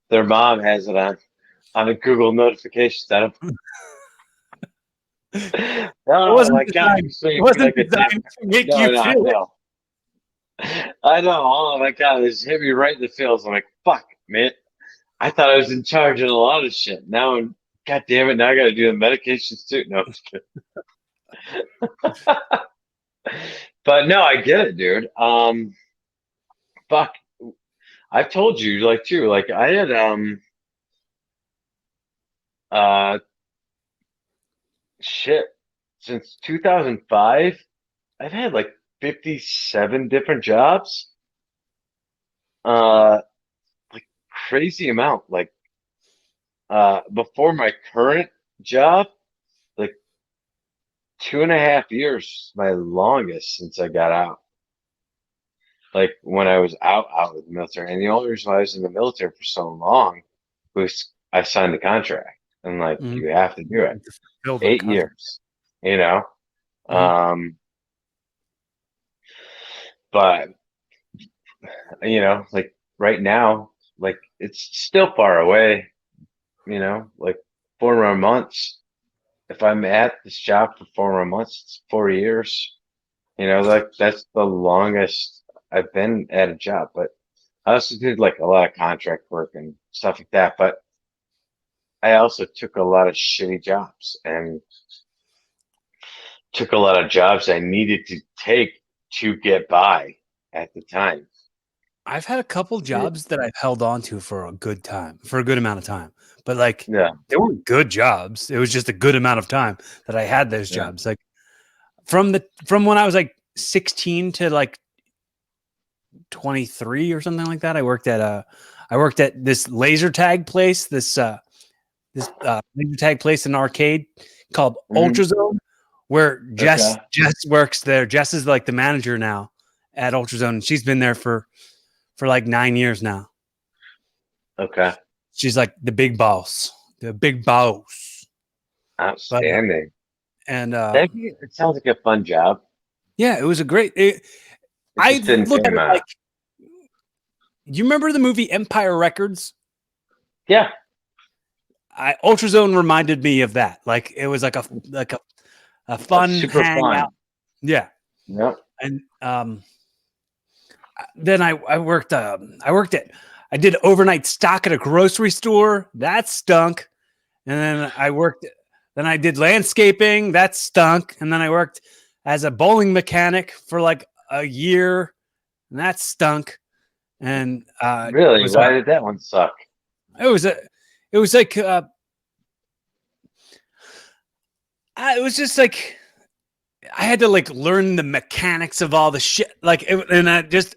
their mom has it on the Google notifications. I don't. It Oh wasn't my God, designed. you so It you feel wasn't like a dick. designed to make No, you no, I feel it. know. I know. Oh my God, it just hit me right in the feels. I'm like, fuck, man. I thought I was in charge of a lot of shit. Now, God damn it, now I got to do the medications too. No, I'm just kidding. But no, I get it, dude. Fuck. I've told you, like, too, like, I had, uh, shit, since 2005, I've had like 57 different jobs. Uh, like, crazy amount. Like, before my current job, like, 2.5 years, my longest since I got out. Like, when I was out with the military. And the only reason why I was in the military for so long was I signed the contract. And, like, Mhm. you have to do it. Build that eight confidence. years, you know? Mhm. Um, but like right now, like it's still far away, like 4 more months. If I'm at this job for 4 more months, it's 4 years. Like that's the longest I've been at a job. But I also did like a lot of contract work and stuff like that. But I also took a lot of shitty jobs and took a lot of jobs I needed to take to get by at the time. I've had a couple jobs that I've held on to for a good amount of time, but like Yeah, they weren't good jobs. It was just a good amount of time that I had those yeah. jobs. Like from when I was like 16 to like 23 or something like that. I worked at this laser tag place, this laser tag place in an arcade called Hmm. Ultrazone, where Okay. Jess works there. Jess is like the manager now at Ultrazone, and she's been there for like 9 years now. Okay. She's like the big boss. But Outstanding. and It sounds like a fun job. yeah, it was a great. It I just didn't look at pan it out. like, you remember the movie Empire Records? Yeah, Ultrazone reminded me of that. Like it was like a fun super hangout. fun. Yeah. Yep. And then I did overnight stock at a grocery store. That stunk. And then I did landscaping. That stunk. And then I worked as a bowling mechanic for like a year. And that stunk. And Really? Why did that one suck? it was a, it was like, it was just like, I had to like learn the mechanics of all the shit. And I just,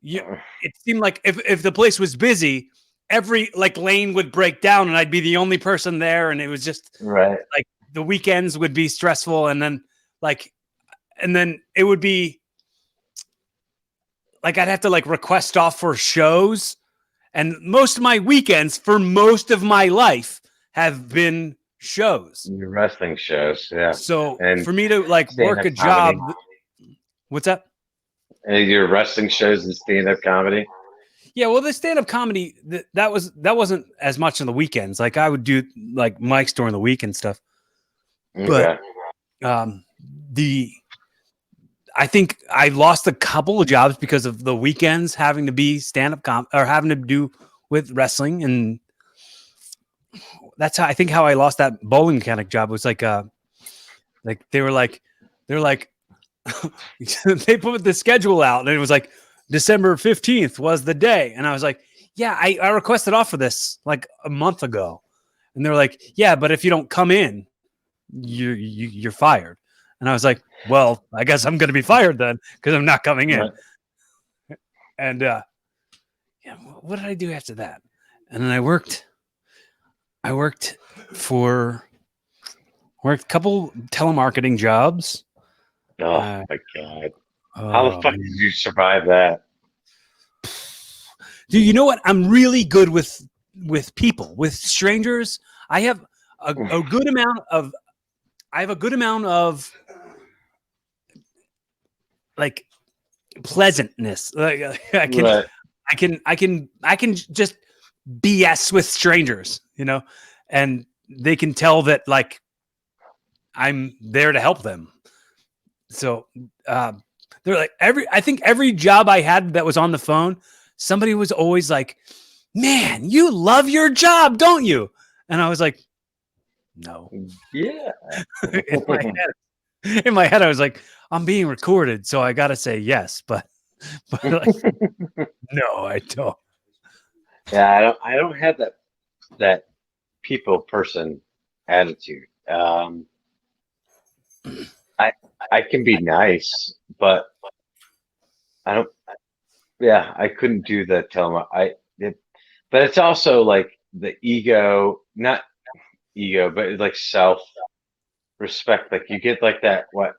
it seemed like if the place was busy, every like lane would break down and I'd be the only person there. And it was just Right. like the weekends would be stressful. Like, and then it would be like, I'd have to like request off for shows. And most of my weekends for most of my life have been shows. Your wrestling shows, yeah, So and for me to like work stand-up a job, comedy. what's that? And your wrestling shows and stand-up comedy. Yeah, well, the stand-up comedy that wasn't as much on the weekends. Like I would do like mics during the week and stuff. But Okay. the I think I lost a couple of jobs because of the weekends having to be stand-up or having to do with wrestling, and that's how I lost that bowling mechanic job. It was like they were like they put the schedule out and it was like December 15th was the day. And I was like, yeah, I requested off for this like a month ago. And they're like, yeah, but if you don't come in, you're fired. And I was like, well, I guess I'm going to be fired then because I'm not coming in. Right. And yeah, what did I do after that? And then I worked a couple telemarketing jobs. Oh my god! How the Oh, fuck man. did you survive that? Dude, you know what? I'm really good with people, with strangers. I have a good amount of like pleasantness. Like Right. I can just BS with strangers, and they can tell that like I'm there to help them. So they're like I think every job I had that was on the phone, somebody was always like, man, you love your job, don't you? And I was like, no. Yeah. In my head, I was like, I'm being recorded, so I got to say yes, but like, no, I don't. Yeah, I don't have that people person attitude. I I can be nice, but I don't. Yeah, I couldn't do the tele. But it's also like the ego, not ego, but it's like self respect. Like you get like that. What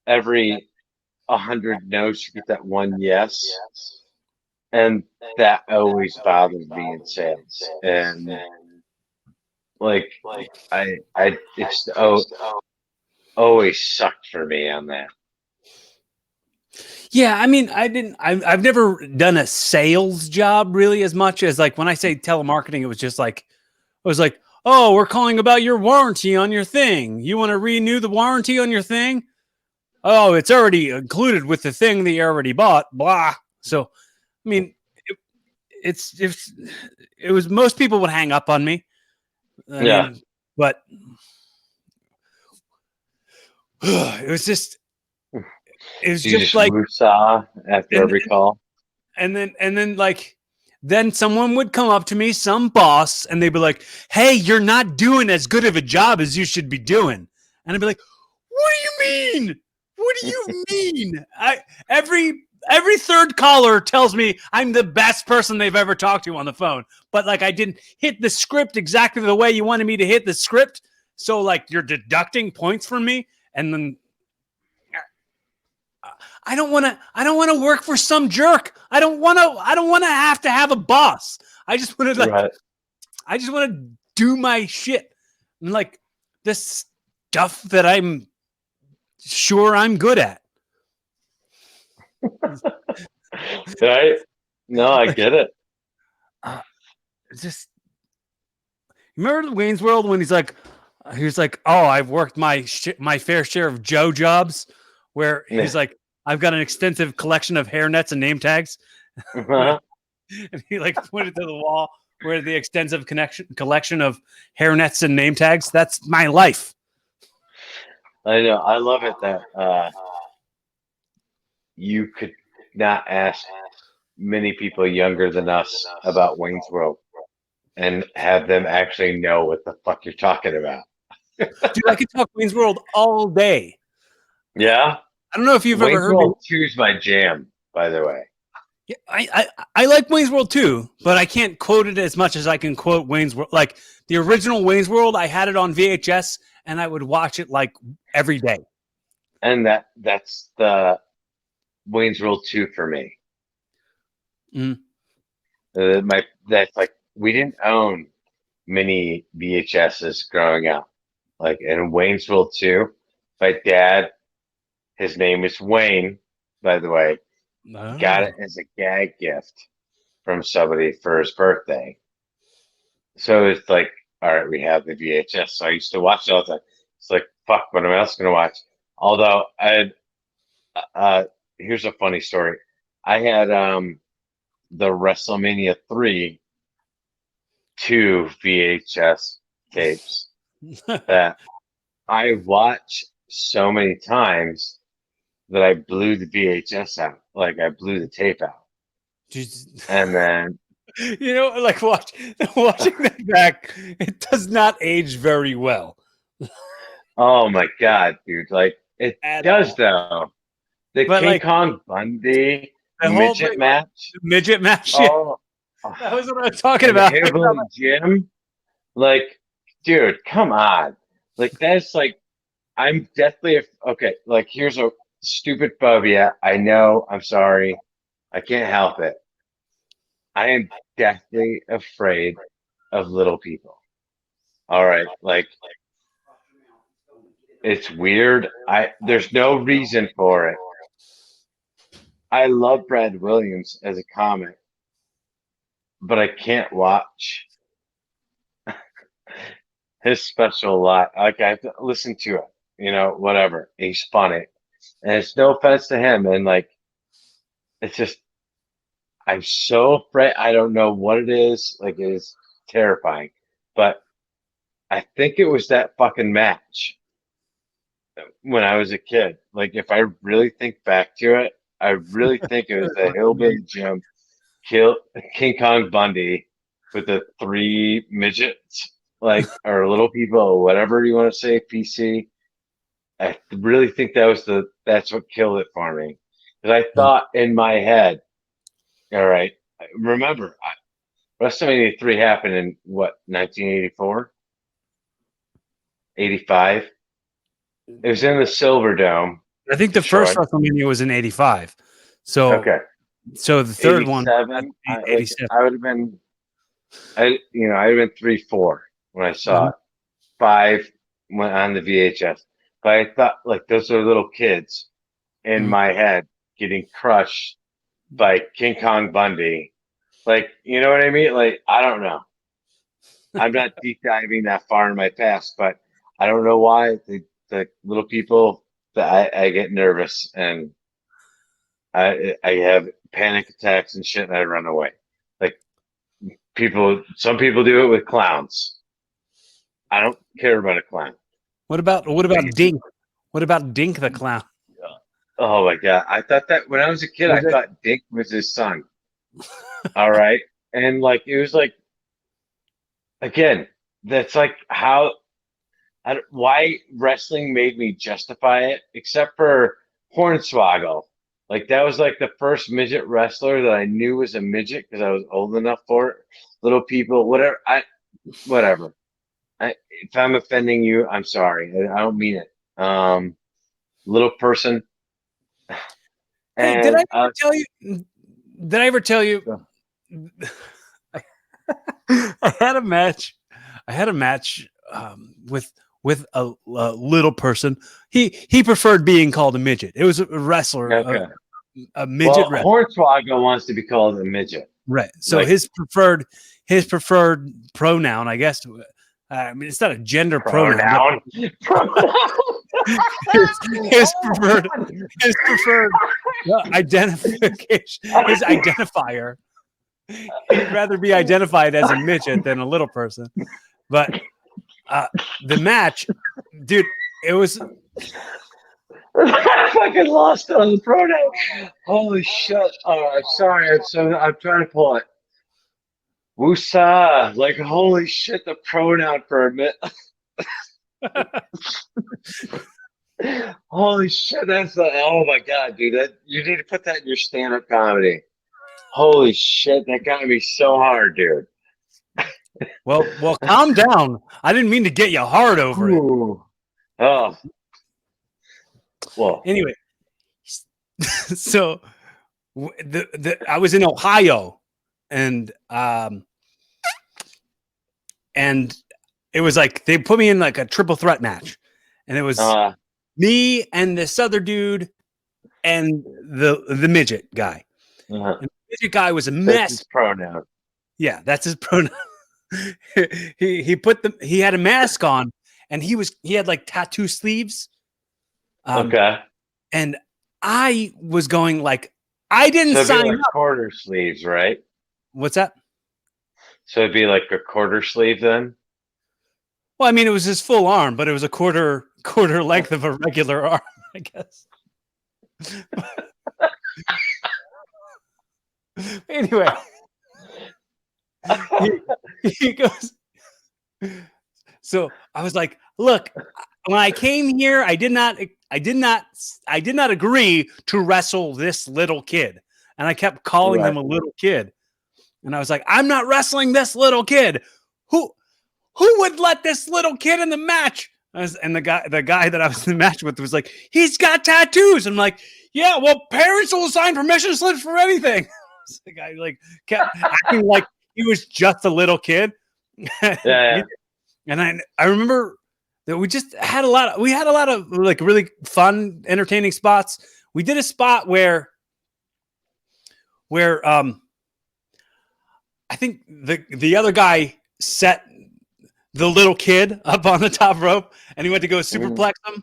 every 100 no's, you get that one yes, and that always bothers me in sales. And like it's always sucked for me on that. Yeah, I mean, I've never done a sales job really as much as like when I say telemarketing, it was just like, it was like, oh, we're calling about your warranty on your thing. You want to renew the warranty on your thing? Oh, it's already included with the thing that you already bought. Blah. So, I mean, it was most people would hang up on me. I Yeah. mean, but it was just You just like, woosah after and every call. then like, then someone would come up to me, some boss, and they'd be like, hey, you're not doing as good of a job as you should be doing. And I'd be like, what do you mean? What do you mean? Every third caller tells me I'm the best person they've ever talked to on the phone. But like I didn't hit the script exactly the way you wanted me to hit the script. So like you're deducting points from me. And then I don't want to work for some jerk. I don't want to have a boss. I just want Right. to do my shit. And like this stuff that I'm sure I'm good at. Right? No, I Like, get it. just remember Wayne's World when he was like, "Oh, I've worked my fair share of Joe jobs," where Yeah. he's like, "I've got an extensive collection of hairnets and name tags," Uh-huh. and he like pointed to the wall where the extensive collection of hairnets and name tags. That's my life. I know. I love it that you could not ask many people younger than us about Wayne's World and have them actually know what the fuck you're talking about. Dude, I could talk Wayne's World all day. Yeah? I don't know if you've ever Wayne's heard me. World 2 is my jam, by the way. Yeah, I like Wayne's World too, but I can't quote it as much as I can quote Wayne's World. Like the original Wayne's World, I had it on VHS and I would watch it like every day. And that's the Wayne's World 2 for me. Mm. That's like we didn't own many VHSs growing up. Like in Wayne's World 2, my dad, his name is Wayne, by the way, got Oh. it as a gag gift from somebody for his birthday. So it's like, all right, we have the VHS. So I used to watch it all the time. It's like, fuck, what am I else going to watch? Although I had, uh, here's a funny story. I had the WrestleMania 3 2 VHS tapes that I watched so many times that I blew the VHS out. Like I blew the tape out. And then, Like watching that back, it does not age very well oh my God, dude. Like it at does all. though. The But King like Kong Bundy the whole midget thing, like match. the midget match, yeah, Oh, oh, that was what I was talking and the about. Hillbilly Jim. Like, dude, come on. Like that's like I'm deathly okay. Like here's a stupid phobia. I know. I'm sorry. I can't help it. I am deathly afraid of little people. All right. Like it's weird. There's no reason for it. I love Brad Williams as a comic, but I can't watch his special a lot. Like I have to listen to it, whatever. He's funny. And it's no offense to him. And like it's just I'm so afraid. I don't know what it is. Like it is terrifying. But I think it was that fucking match when I was a kid. Like if I really think back to it, I really think it was the Hillbilly Jim kill King Kong Bundy with the three midgets, like or little people or whatever you want to say, PC. I really think that's what killed it for me. Because I thought in my head, all right, remember, WrestleMania 3 happened in what, 1984? 85? It was in the Silver Dome, I think the first Detroit. WrestleMania was in '85, so Okay. the third one had to 87. be '87. I would have been, I would have been 3, 4 when I saw Mhm. it. 5 went on the VHS. But I thought like those are little kids in Mhm. my head getting crushed by King Kong Bundy. Like, you know what I mean? Like, I don't know. I'm not deep diving that far in my past, but I don't know why the little people that I get nervous and I have panic attacks and shit and I run away. Like some people do it with clowns. I don't care about a clown. What about Dink? What about Dink the clown? Oh my God. I thought that when I was a kid, I Was it? thought Dink was his son. All right. And like, it was like, again, that's like why wrestling made me justify it, except for Hornswoggle. Like, that was like the first midget wrestler that I knew was a midget because I was old enough for it. Little people, whatever. Whatever. If I'm offending you, I'm sorry. I don't mean it. Little person. Hey, did I And ever tell you? Did I ever tell you? I had a match. I had a match with a little person. He preferred being called a midget. It was a wrestler, okay. a midget Well, wrestler. Hornswoggle wants to be called a midget. Right. So Like- his preferred pronoun, I guess. I mean, it's not a gender pronoun. Pronoun. His preferred identification, his identifier. He'd rather be identified as a midget than a little person. But the match, dude, it was. I fucking lost on the pronoun. Holy shit! Oh, I'm sorry. I'm trying to pull it. Woosah! Like holy shit! The pronoun for a minute. Holy shit! Oh my god, dude! You need to put that in your stand-up comedy. Holy shit! That got me so hard, dude. Well, calm down. I didn't mean to get you hard over it. Ooh. Oh. Well. Anyway, so I was in Ohio, and it was like they put me in like a triple threat match, and it was me and this other dude and the midget guy. And the midget guy was a mess. That's his pronoun. Yeah, that's his pronoun. he had a mask on, and he had like tattoo sleeves. Okay. And I was going like, I didn't sign like up. Quarter sleeves, right? What's that? So it'd be like a quarter sleeve then. Well, I mean, it was his full arm, but it was a quarter length of a regular arm, I guess. Anyway, he goes. So I was like, look, when I came here, I did not agree to wrestle this little kid. And I kept calling him a little kid. And I was like, I'm not wrestling this little kid. Who would let this little kid in the match? And the guy that I was in the match with was like, he's got tattoos. I'm like, yeah, well, parents will sign permission slips for anything. The guy like kept acting like he was just a little kid. Yeah. And I remember that we had a lot of like really fun, entertaining spots. We did a spot where I think the other guy set the little kid up on the top rope, and he went to go superplex him.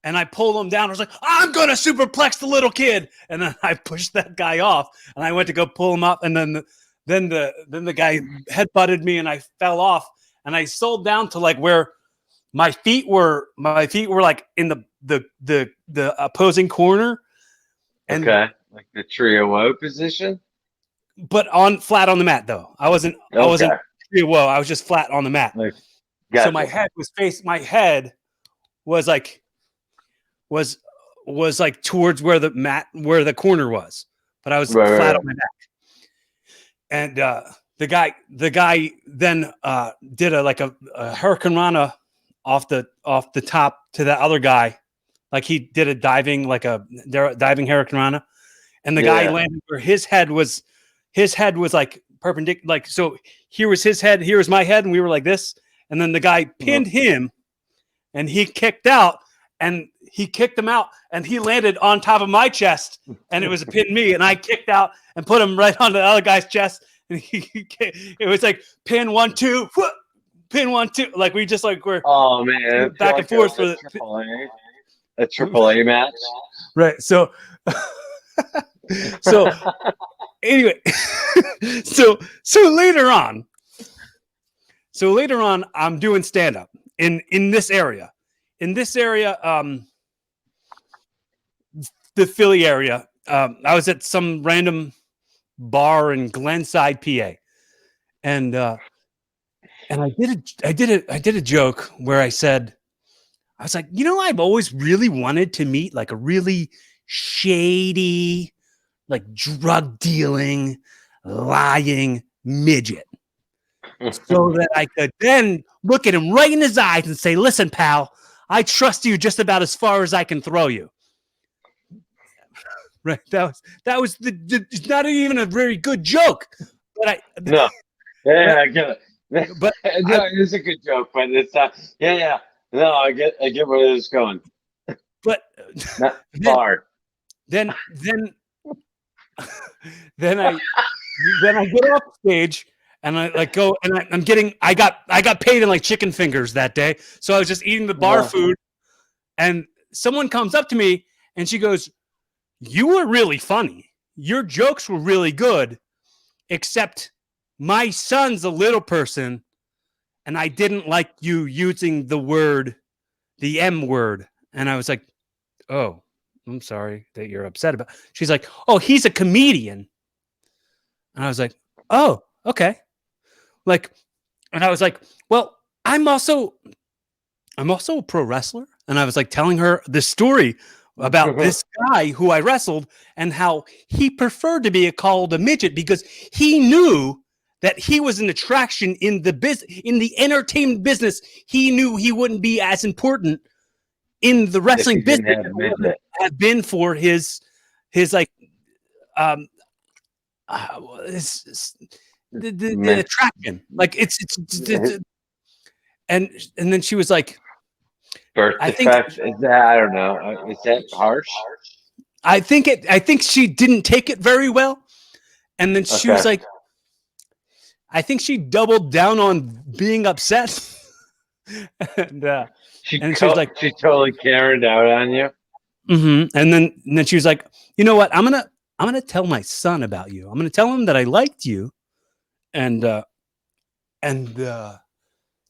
And I pulled him down. I was like, I'm going to superplex the little kid. And then I pushed that guy off, and I went to go pull him up. And then the guy headbutted me, and I fell off. And I sold down to like where my feet were like in the opposing corner. And okay. Like the trio woe position? But flat on the mat though. I wasn't trio woe. I was just flat on the mat. Like, so my head was like towards where the corner was, but I was flat on my back. And the guy then did a Hurricane Rana off the top to the other guy, like he did a diving Hurricane Rana, and the guy landed where his head was like perpendicular, like so. Here was his head, here was my head, and we were like this. And then the guy pinned him, and he kicked out. And he kicked him out, and he landed on top of my chest, and it was a pin me, and I kicked out and put him right on the other guy's chest, and it was like pin 1 2, pin 1 2, like we just like we're back and forth for a triple A match, right? So anyway, so later on, I'm doing stand up in this area. In this area, the Philly area, I was at some random bar in Glenside, PA, and I did a joke where I said, I was like, I've always really wanted to meet like a really shady, like drug dealing, lying midget, so that I could then look at him right in his eyes and say, "Listen, pal, I trust you just about as far as I can throw you." Right. That was it's not even a very good joke. But I get it. But it's a good joke, but it's not. Yeah. No, I get where it's going. But not hard. then then I get off stage and I like go and I got paid in like chicken fingers that day. So I was just eating the bar food and someone comes up to me and she goes, "You were really funny. Your jokes were really good, except my son's a little person and I didn't like you using the M word." And I was like, "Oh, I'm sorry that you're upset about." She's like, "Oh, he's a comedian." And I was like, "Oh, okay." Like, and I was like, "Well, I'm also a pro wrestler." And I was like telling her the story about this guy who I wrestled and how he preferred to be called a midget because he knew that he was an attraction in the entertainment business. He knew he wouldn't be as important in the wrestling business had been for his like the attraction. Like it's and then she was like, birth defect. Is that, I don't know. Is that harsh? I think she didn't take it very well. And then she was like, I think she doubled down on being upset. and she was like, she totally carried out on you. Mm-hmm. And then she was like, "You know what? I'm gonna tell my son about you. I'm gonna tell him that I liked you." And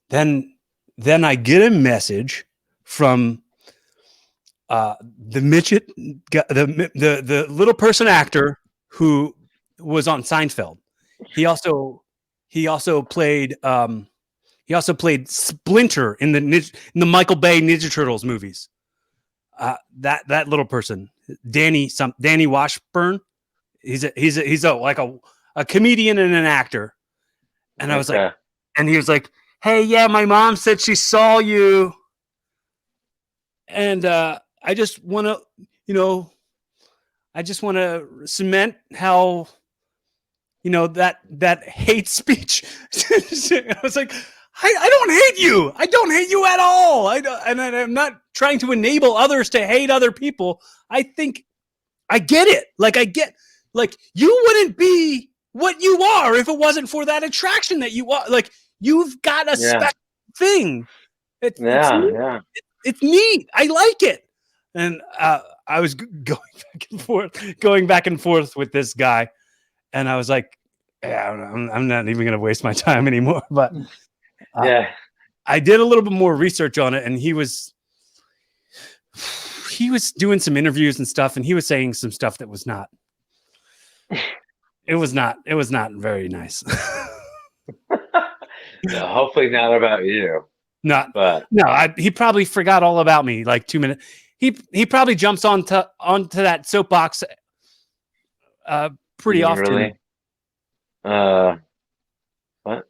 then I get a message from the midget, the little person actor who was on Seinfeld. He also played Splinter in the Michael Bay Ninja Turtles movies. That little person, Danny Washburn. He's a comedian and an actor. And I was like, and he was like, "Hey, yeah, my mom said she saw you. And I just want to cement how, that hate speech." I was like, I don't hate you. I don't hate you at all. And I'm not trying to enable others to hate other people. I think I get it. Like you wouldn't be what you are if it wasn't for that attraction that you are. Like you've got a special thing. It's neat. I like it. And I was going back and forth with this guy, and I was like, "Yeah, I'm not even going to waste my time anymore." But I did a little bit more research on it, and he was doing some interviews and stuff, and he was saying some stuff that was not. It was not very nice. No, hopefully not about you. He probably forgot all about me like 2 minutes. He probably jumps onto that soapbox pretty often. Really? What?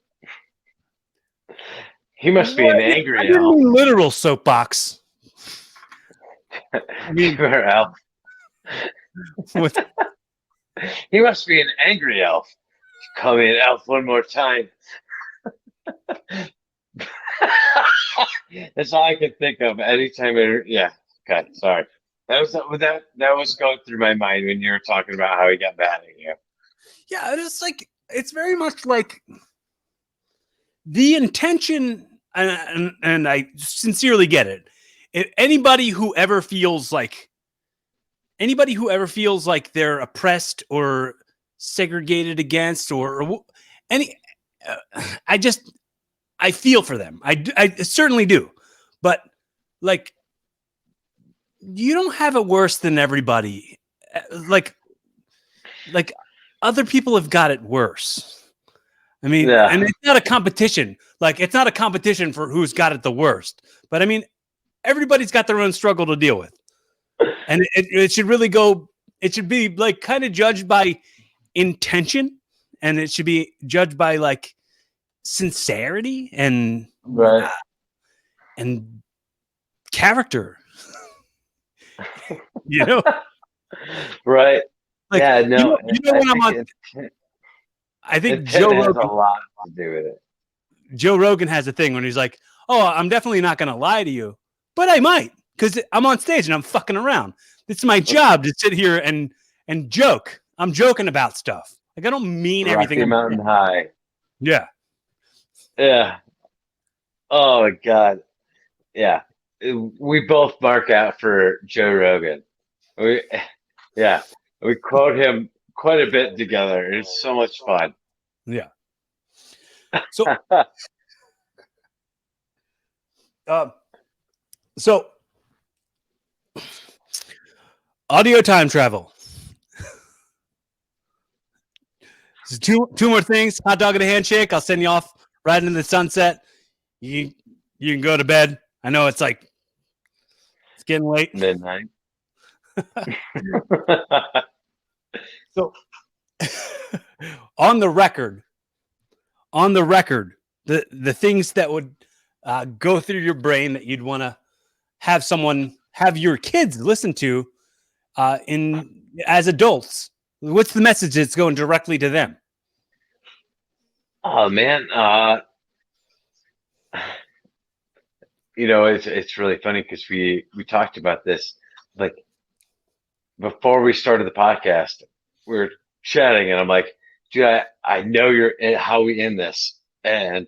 He must be an angry elf. I didn't mean literal soapbox. I mean, elf. He must be an angry elf. Call me an elf one more time. That's all I could think of anytime. Okay, sorry. That was going through my mind when you were talking about how he got mad at you. Yeah, it's very much like the intention, and I sincerely get it. Anybody who ever feels like they're oppressed or segregated against or any, I feel for them. I certainly do. But like, you don't have it worse than everybody. Like other people have got it worse. I mean, and it's not a competition. Like, it's not a competition for who's got it the worst. But I mean, everybody's got their own struggle to deal with. And it should really it should be like kind of judged by intention, and it should be judged by like sincerity and and character. Right. Like, no. When I'm on, I think Joe Rogan has a lot to do with it. Joe Rogan has a thing when he's like, "Oh, I'm definitely not going to lie to you, but I might because I'm on stage and I'm fucking around. It's my job to sit here and joke. I'm joking about stuff. Like I don't mean everything. Rocky Mountain High. Yeah. Yeah. Oh my God. Yeah. We both mark out for Joe Rogan. We, yeah. We quote him quite a bit together. It's so much fun. Yeah. So, uh, so audio time travel. So two more things. Hot dog and a handshake. I'll send you off right into the sunset. You can go to bed. I know it's like it's getting late. Midnight. So on the record, the things that would go through your brain that you'd want to have your kids listen to in as adults. What's the message that's going directly to them? Oh man, it's really funny because we talked about this like before we started the podcast. We were chatting, and I'm like, dude, I know how we end this, and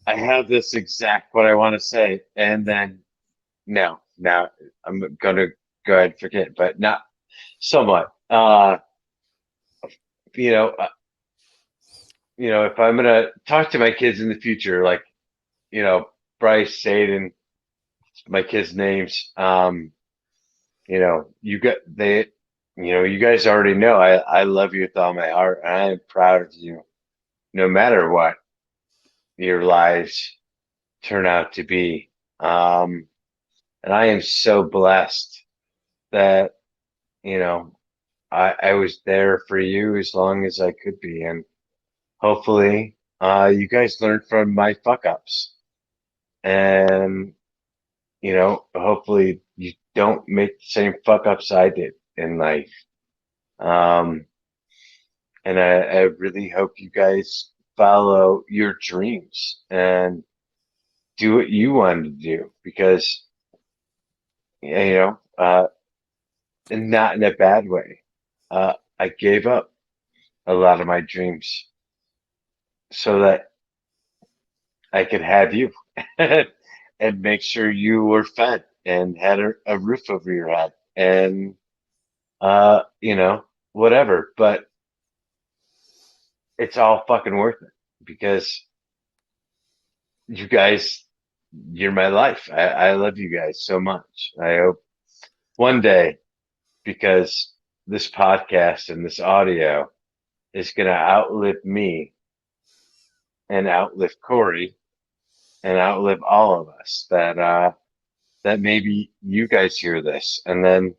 I have this exact what I want to say, and then no, now I'm gonna go ahead and forget, but not somewhat. You know, uh, if I'm gonna talk to my kids in the future, like Bryce, Aiden, my kids' names. You got they, you guys already know I love you with all my heart, and I am proud of you, no matter what your lives turn out to be. And I am so blessed that you know I was there for you as long as I could be, and hopefully, you guys learned from my fuck ups, and hopefully you don't make the same fuck ups I did in life. Um, and I really hope you guys follow your dreams and do what you wanted to do because, and not in a bad way. I gave up a lot of my dreams so that I could have you and make sure you were fed and had a roof over your head and whatever. But it's all fucking worth it because you guys, you're my life. I love you guys so much. I hope one day, because this podcast and this audio is going to outlive me and outlive Corey and outlive all of us, that maybe you guys hear this and then,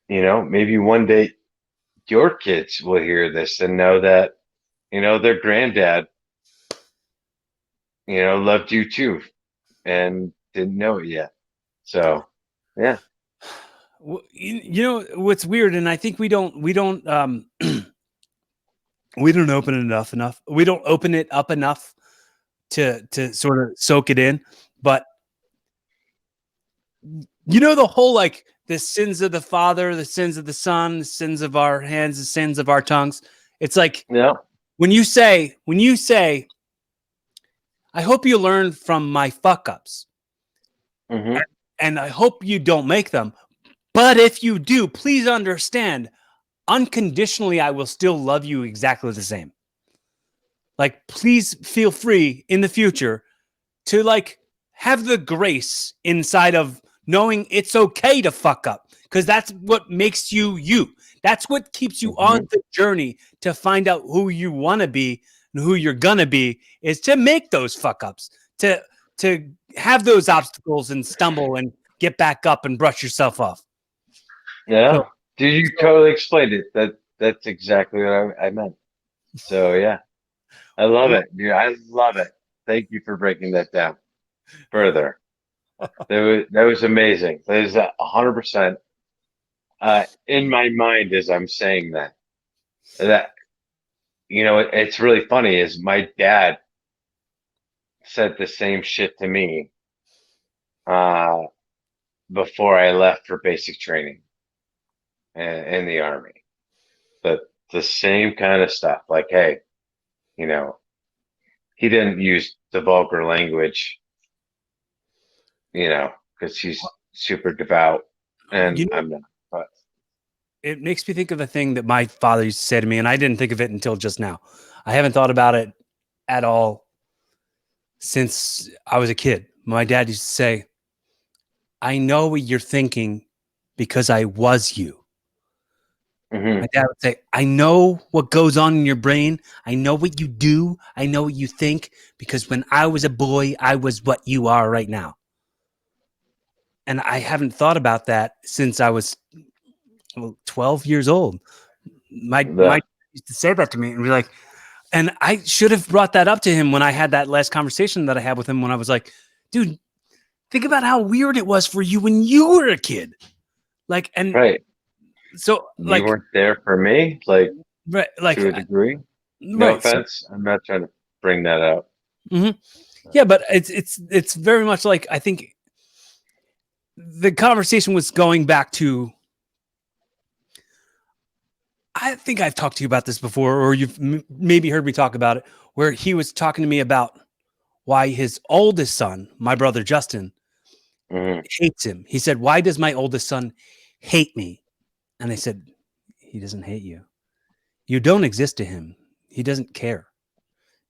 maybe one day your kids will hear this and know that, their granddad, loved you too and didn't know it yet. So, yeah. You know what's weird, and I think we don't we don't open it enough. We don't open it up enough to sort of soak it in. But the whole like the sins of the father, the sins of the son, the sins of our hands, the sins of our tongues. It's like Yeah. when you say, I hope you learn from my fuck ups. Mm-hmm. And I hope you don't make them. But if you do, please understand, unconditionally, I will still love you exactly the same. Like, please feel free in the future to like have the grace inside of knowing it's okay to fuck up because that's what makes you you. That's what keeps you on the journey to find out who you want to be and who you're gonna be is to make those fuck ups, to have those obstacles and stumble and get back up and brush yourself off. Yeah. So, Dude, you totally explained it. That's exactly what I meant. So yeah. I love it. Dude, I love it. Thank you for breaking that down further. That was amazing. That is 100% in my mind as I'm saying that. That it's really funny is my dad said the same shit to me before I left for basic training in the army. But the same kind of stuff, like, hey, you know, he didn't use the vulgar language, because he's super devout and You know, I'm not. But it makes me think of a thing that my father used to say to me, and I didn't think of it until just now. I haven't thought about it at all since I was a kid. My dad used to say, I know what you're thinking because I was you. mhm, My dad would say, I know what goes on in your brain. I know what you do. I know what you think because when I was a boy, I was what you are right now. And I haven't thought about that since I was 12 years old. My the used to say that to me and be like, and I should have brought that up to him when I had that last conversation that I had with him when I was like, dude, think about how weird it was for you when you were a kid. Like, and right. so You like, weren't there for me, like right, like, to a degree. No right. So, offense. I'm not trying to bring that up. mhm. Yeah, but it's very much like I think the conversation was going back to. I think I've talked to you about this before, or you've maybe heard me talk about it, where he was talking to me about why his oldest son, my brother Justin, Mhm, hates him. He said, "Why does my oldest son hate me?" And I said, "He doesn't hate you. You don't exist to him. He doesn't care.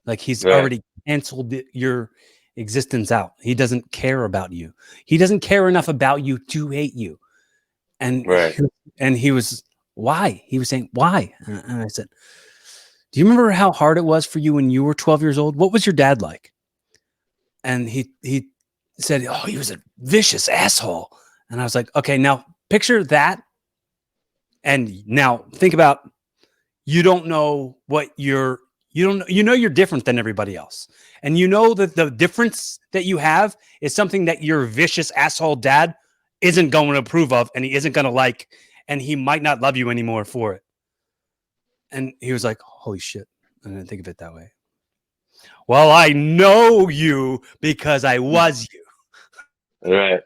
Like he's right, already canceled your existence out. He doesn't care about you. He doesn't care enough about you to hate you." And right. he was why? He was saying why? And I said, "Do you remember how hard it was for you when you were 12 years old? What was your dad like?" And he said, "Oh, he was a vicious asshole." And I was like, "Okay, now picture that, and now think about you don't know what you don't you know you're different than everybody else, and you know that the difference that you have is something that your vicious asshole dad isn't going to approve of, and he isn't going to like, and he might not love you anymore for it." And he was like, "Holy shit, I didn't think of it that way." Well, I know you because I was you. Right.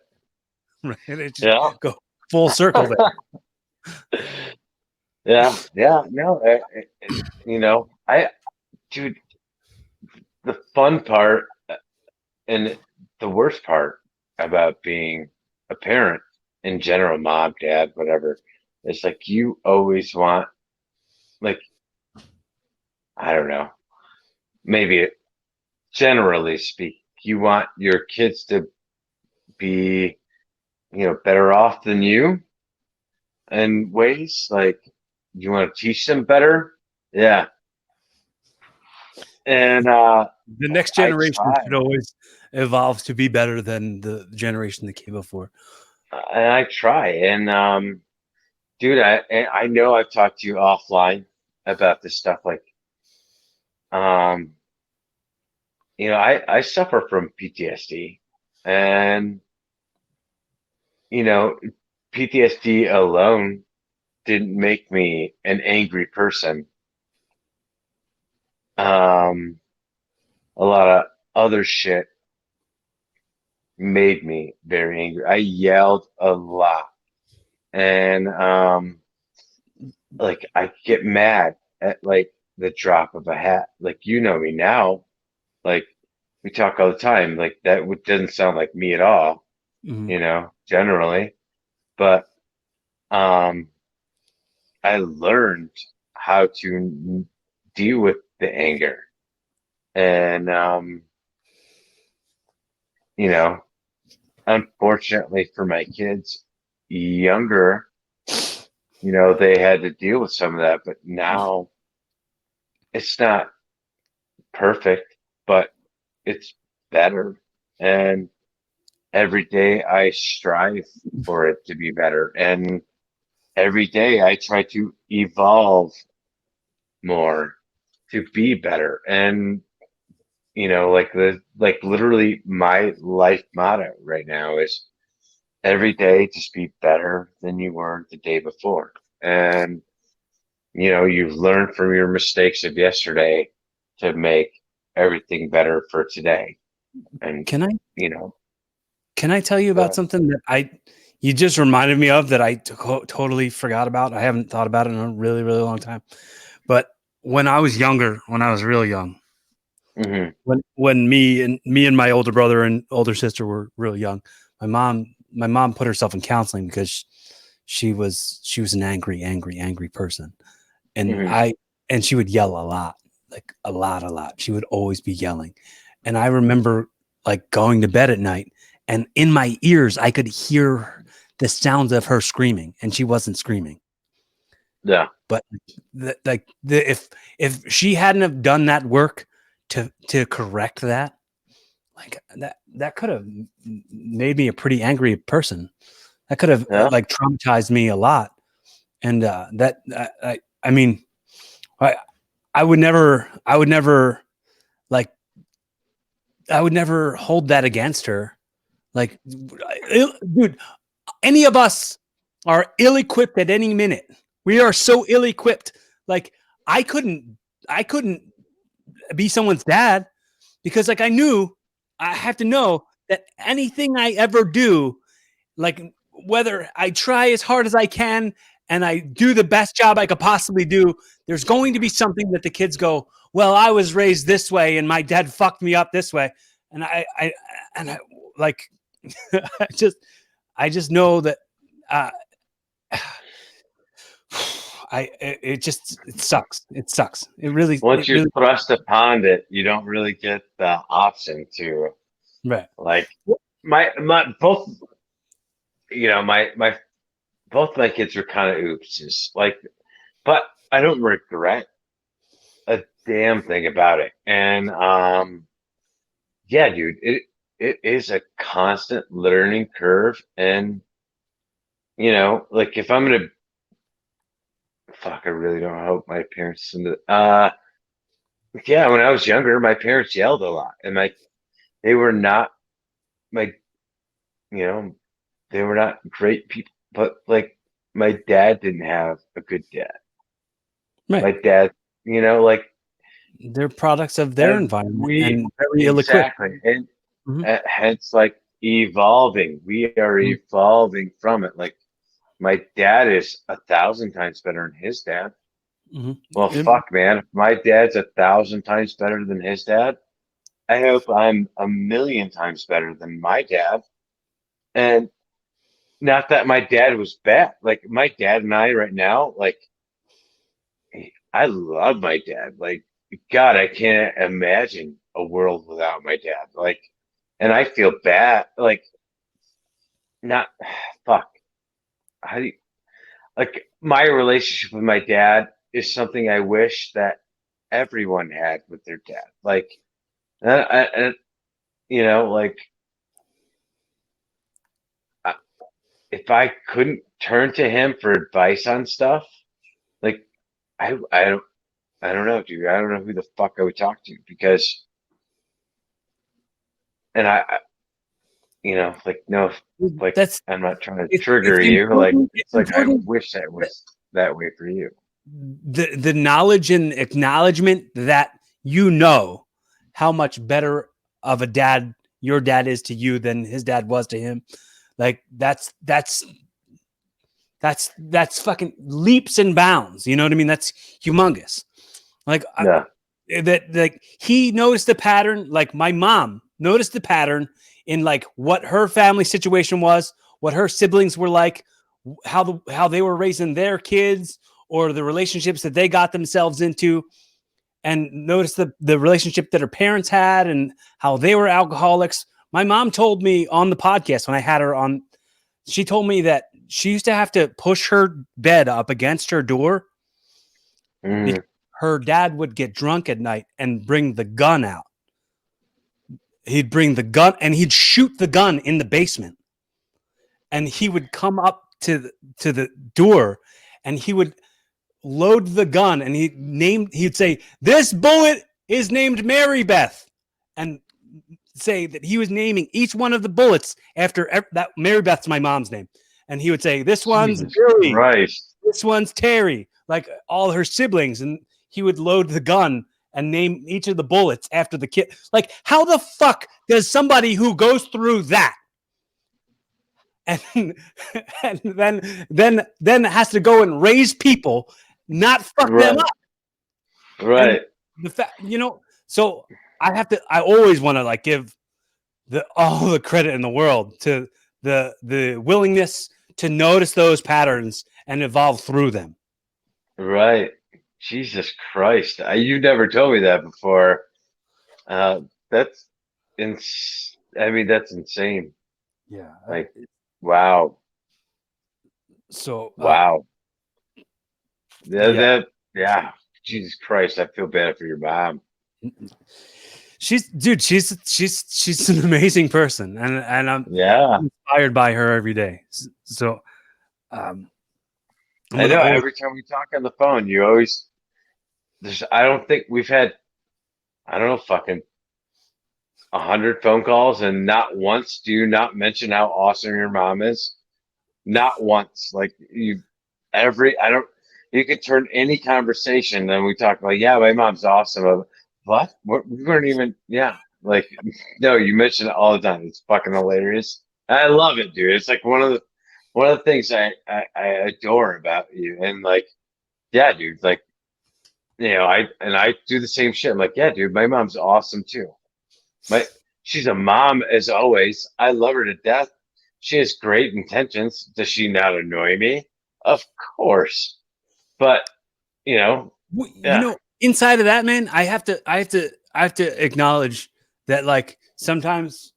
Right? It just Yeah. go full circle there. Yeah. Yeah. No, dude, the fun part and the worst part about being a parent in general, mom, dad, whatever, is like you always want, like, I don't know, maybe generally speak, you want your kids to be, better off than you in ways. Like you want to teach them better. Yeah. And The next I generation should try. always evolve to be better than the generation that came before. And I try. And dude, I know I've talked to you offline about this stuff. Like, um, I suffer from PTSD, and you know, PTSD alone didn't make me an angry person. Um, a lot of other shit made me very angry. I yelled a lot, and like I get mad at like the drop of a hat. Like you know me now. Like we talk all the time. Like that doesn't sound like me at all, Mhm. generally. But um, I learned how to deal with the anger, and you know, unfortunately for my kids, younger, they had to deal with some of that. But now it's not perfect, but it's better, and every day I strive for it to be better. And every day I try to evolve more to be better. And, like literally my life motto right now is every day just be better than you were the day before. And, you've learned from your mistakes of yesterday to make everything better for today. And, Can I you know, Can I tell you about something that you just reminded me of that I totally forgot about? I haven't thought about it in a really, really long time. But when I was younger, when I was real young, Mm-hmm. when me and my older brother and older sister were real young, my mom put herself in counseling because she was an angry person, and Mm-hmm. and she would yell a lot, like a lot. She would always be yelling, and I remember like going to bed at night, and in my ears I could hear the sounds of her screaming, and she wasn't screaming. Yeah. But if she hadn't have done that work to correct that, like that could have made me a pretty angry person. That could have Yeah. like traumatized me a lot. And I mean, I I would never like I would never hold that against her. Like, dude, any of us are ill-equipped at any minute. We are so ill-equipped. Like, I couldn't be someone's dad because like I have to know that anything I ever do, like whether I try as hard as I can and I do the best job I could possibly do, there's going to be something that the kids go, well, I was raised this way and my dad fucked me up this way. And I like, I just know that, uh, it sucks. It sucks. Once It you're really, thrust upon it, you don't really get the option to right. like my both. My both my kids were kind of oopses. Like, but I don't regret a damn thing about it. And yeah, dude, it is a constant learning curve. And like if I'm gonna fuck, I really don't hope my parents listen to yeah, when I was younger, my parents yelled a lot, and like they were not my you know they were not great people, but like my dad didn't have a good dad. Right. My dad, like They're products of their and environment we and very ill-equipped. exactly, and Mhm, hence like evolving. We are mhm, evolving from it. Like my dad is 1,000 times better than his dad. mhm. Well, It- fuck, man. If my dad's 1,000 times better than his dad, I hope I'm 1,000,000 times better than my dad. And not that my dad was bad. Like my dad and I right now, like I love my dad. Like God, I can't imagine a world without my dad. Like, and I feel bad. Like not fuck. How do you like my relationship with my dad is something I wish that everyone had with their dad. Like, I like I- if I couldn't turn to him for advice on stuff, like I don't know, dude. I don't know who the fuck I would talk to because, and like no, like that's I'm not trying to it's trigger you. Like important. It's it's like I important wish that that was that way for you. the knowledge and acknowledgement that how much better of a dad your dad is to you than his dad was to him. Like that's fucking leaps and bounds. You know what I mean? That's humongous. Like Yeah. that like he noticed the pattern, like my mom noticed the pattern in like what her family situation was, what her siblings were like, how they were raising their kids or the relationships that they got themselves into, and noticed the relationship that her parents had and how they were alcoholics. My mom told me on the podcast when I had her on, she told me that she used to have to push her bed up against her door Mm, because her dad would get drunk at night and bring the gun out. He'd bring the gun and he'd shoot the gun in the basement. And he would come up to the door and he would load the gun and he'd say, "This bullet is named Mary Beth." And say that he was naming each one of the bullets after that. Mary Beth's my mom's name. And he would say, "This one's Jesus Billy. Christ. This one's Terry," like all her siblings. And he would load the gun and name each of the bullets after the kid. Like, how the fuck does somebody who goes through that and and then has to go and raise people, not fuck them Right. up. And Right. the fact, so I always want to like give all the credit in the world to the willingness to notice those patterns and evolve through them. Right. Jesus Christ. You never told me that before. That's I mean, that's insane. Yeah. Like, wow. So Wow. Yeah, yeah, yeah. Jesus Christ. I feel bad for your mom. she's an amazing person, and I'm Yeah. inspired by her every day. So um, I'm I gonna know always. every time we talk on the phone, you always, I don't think we've had, I don't know, fucking 100 phone calls, and not once do you not mention how awesome your mom is. Not once. Like I don't, you could turn any conversation, and we talk about, yeah, my mom's awesome. What? We weren't even, yeah. Like, no, you mention it all the time. It's fucking hilarious. I love it, dude. It's like one of the things I adore about you. And like, yeah, dude, like, I do the same shit. I'm like, yeah, dude, my mom's awesome too. My She's a mom as always. I love her to death. She has great intentions. Does she not annoy me? Of course. But, you know, yeah. Inside of that, man, I have to acknowledge that like sometimes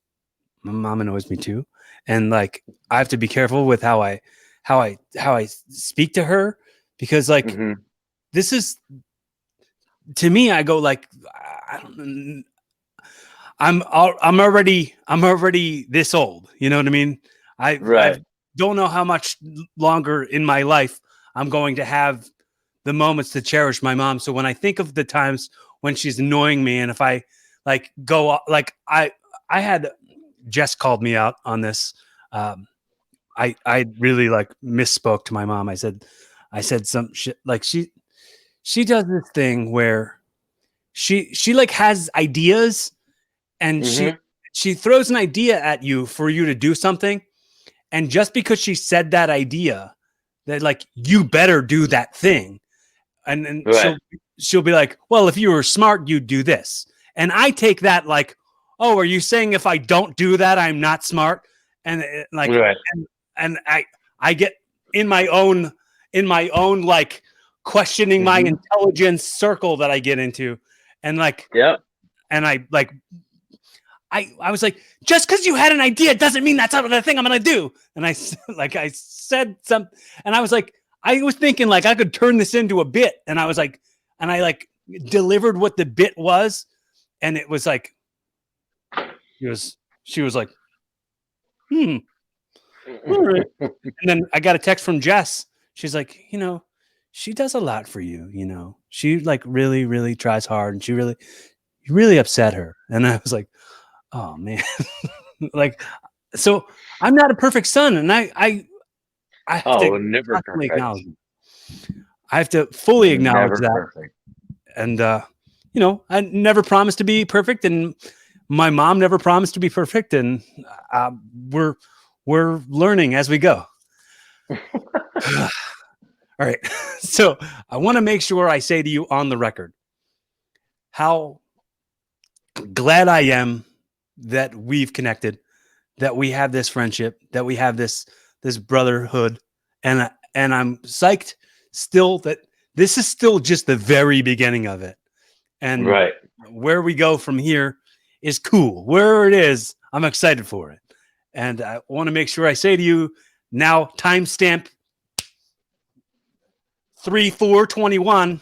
my mom annoys me too, and like I have to be careful with how I speak to her, because like Hmm. this is, to me, I go like, I don't, I'm already this old. You know what I mean? I Right. don't know how much longer in my life I'm going to have the moments to cherish my mom. So when I think of the times when she's annoying me, and if I like go like I had Jess called me out on this. Um, I really like misspoke to my mom. I said some shit like she does this thing where she like has ideas, and she Hmm. she throws an idea at you for you to do something, and just because she said that idea, that like you better do that thing, and then Right. she'll be like, well, if you were smart, you'd do this, and I take that like, oh, are you saying if I don't do that, I'm not smart? And like, Right. and I get in my own like questioning my Hmm. intelligence circle that I get into, and like, Yep. and I like I was like, just because you had an idea doesn't mean that's not the thing I'm gonna do. And I said some, and I was like, I was thinking like I could turn this into a bit, and I was like, and I like delivered what the bit was, and it was like, she was like, hmm, all right. And then I got a text from Jess. She's like, she does a lot for you. She like really, really tries hard, and you really upset her. And I was like, oh man, like, so I'm not a perfect son, and I have to Oh, never constantly perfect. acknowledge. I have to fully acknowledge Never that, perfect. and I never promised to be perfect, and my mom never promised to be perfect, and uh, we're we're learning as we go. All right, so I want to make sure I say to you on the record how glad I am that we've connected, that we have this friendship, that we have this brotherhood, and I'm psyched still that this is still just the very beginning of it, and Right. where we go from here is cool. Where it is, I'm excited for it, and I want to make sure I say to you now, timestamp 3/4/21,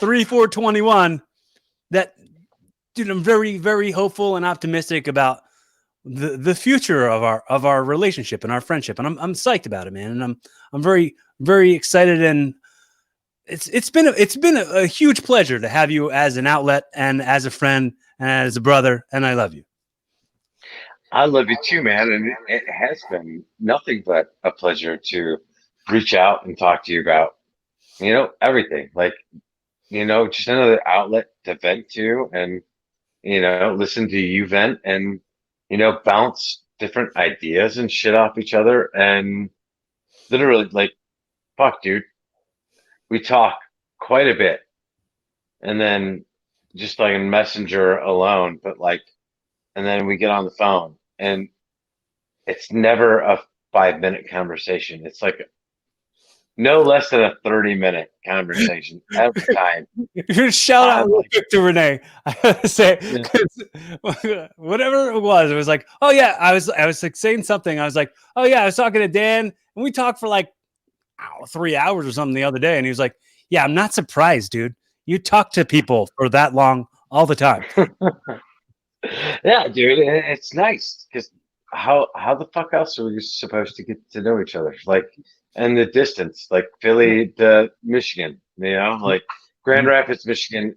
3/4/21, that, dude, I'm very, very hopeful and optimistic about the future of our relationship and our friendship, and I'm psyched about it, man, and I'm very, very excited, and it's been a huge pleasure to have you as an outlet and as a friend and as a brother, and I love you. I love you too, man. And it has been nothing but a pleasure to reach out and talk to you about, everything. Like, just another outlet to vent to, and, listen to you vent, and, bounce different ideas and shit off each other. And literally, like, fuck, dude, we talk quite a bit. And then just like in Messenger alone, but like, and then we get on the phone and it's never a 5 minute conversation. It's like no less than a 30-minute conversation every time. Shout out I'm real like, quick to Renee. I gotta say, yeah, 'cause whatever it was like, oh yeah, I was like saying something. I was like, oh yeah, I was talking to Dan, and we talked for like 3 hours or something the other day, and he was like, yeah, I'm not surprised, dude. You talk to people for that long all the time. yeah, dude, it's nice because how the fuck else are we supposed to get to know each other? Like, and the distance, like Philly to Michigan, like Grand Mhm. Rapids, Michigan.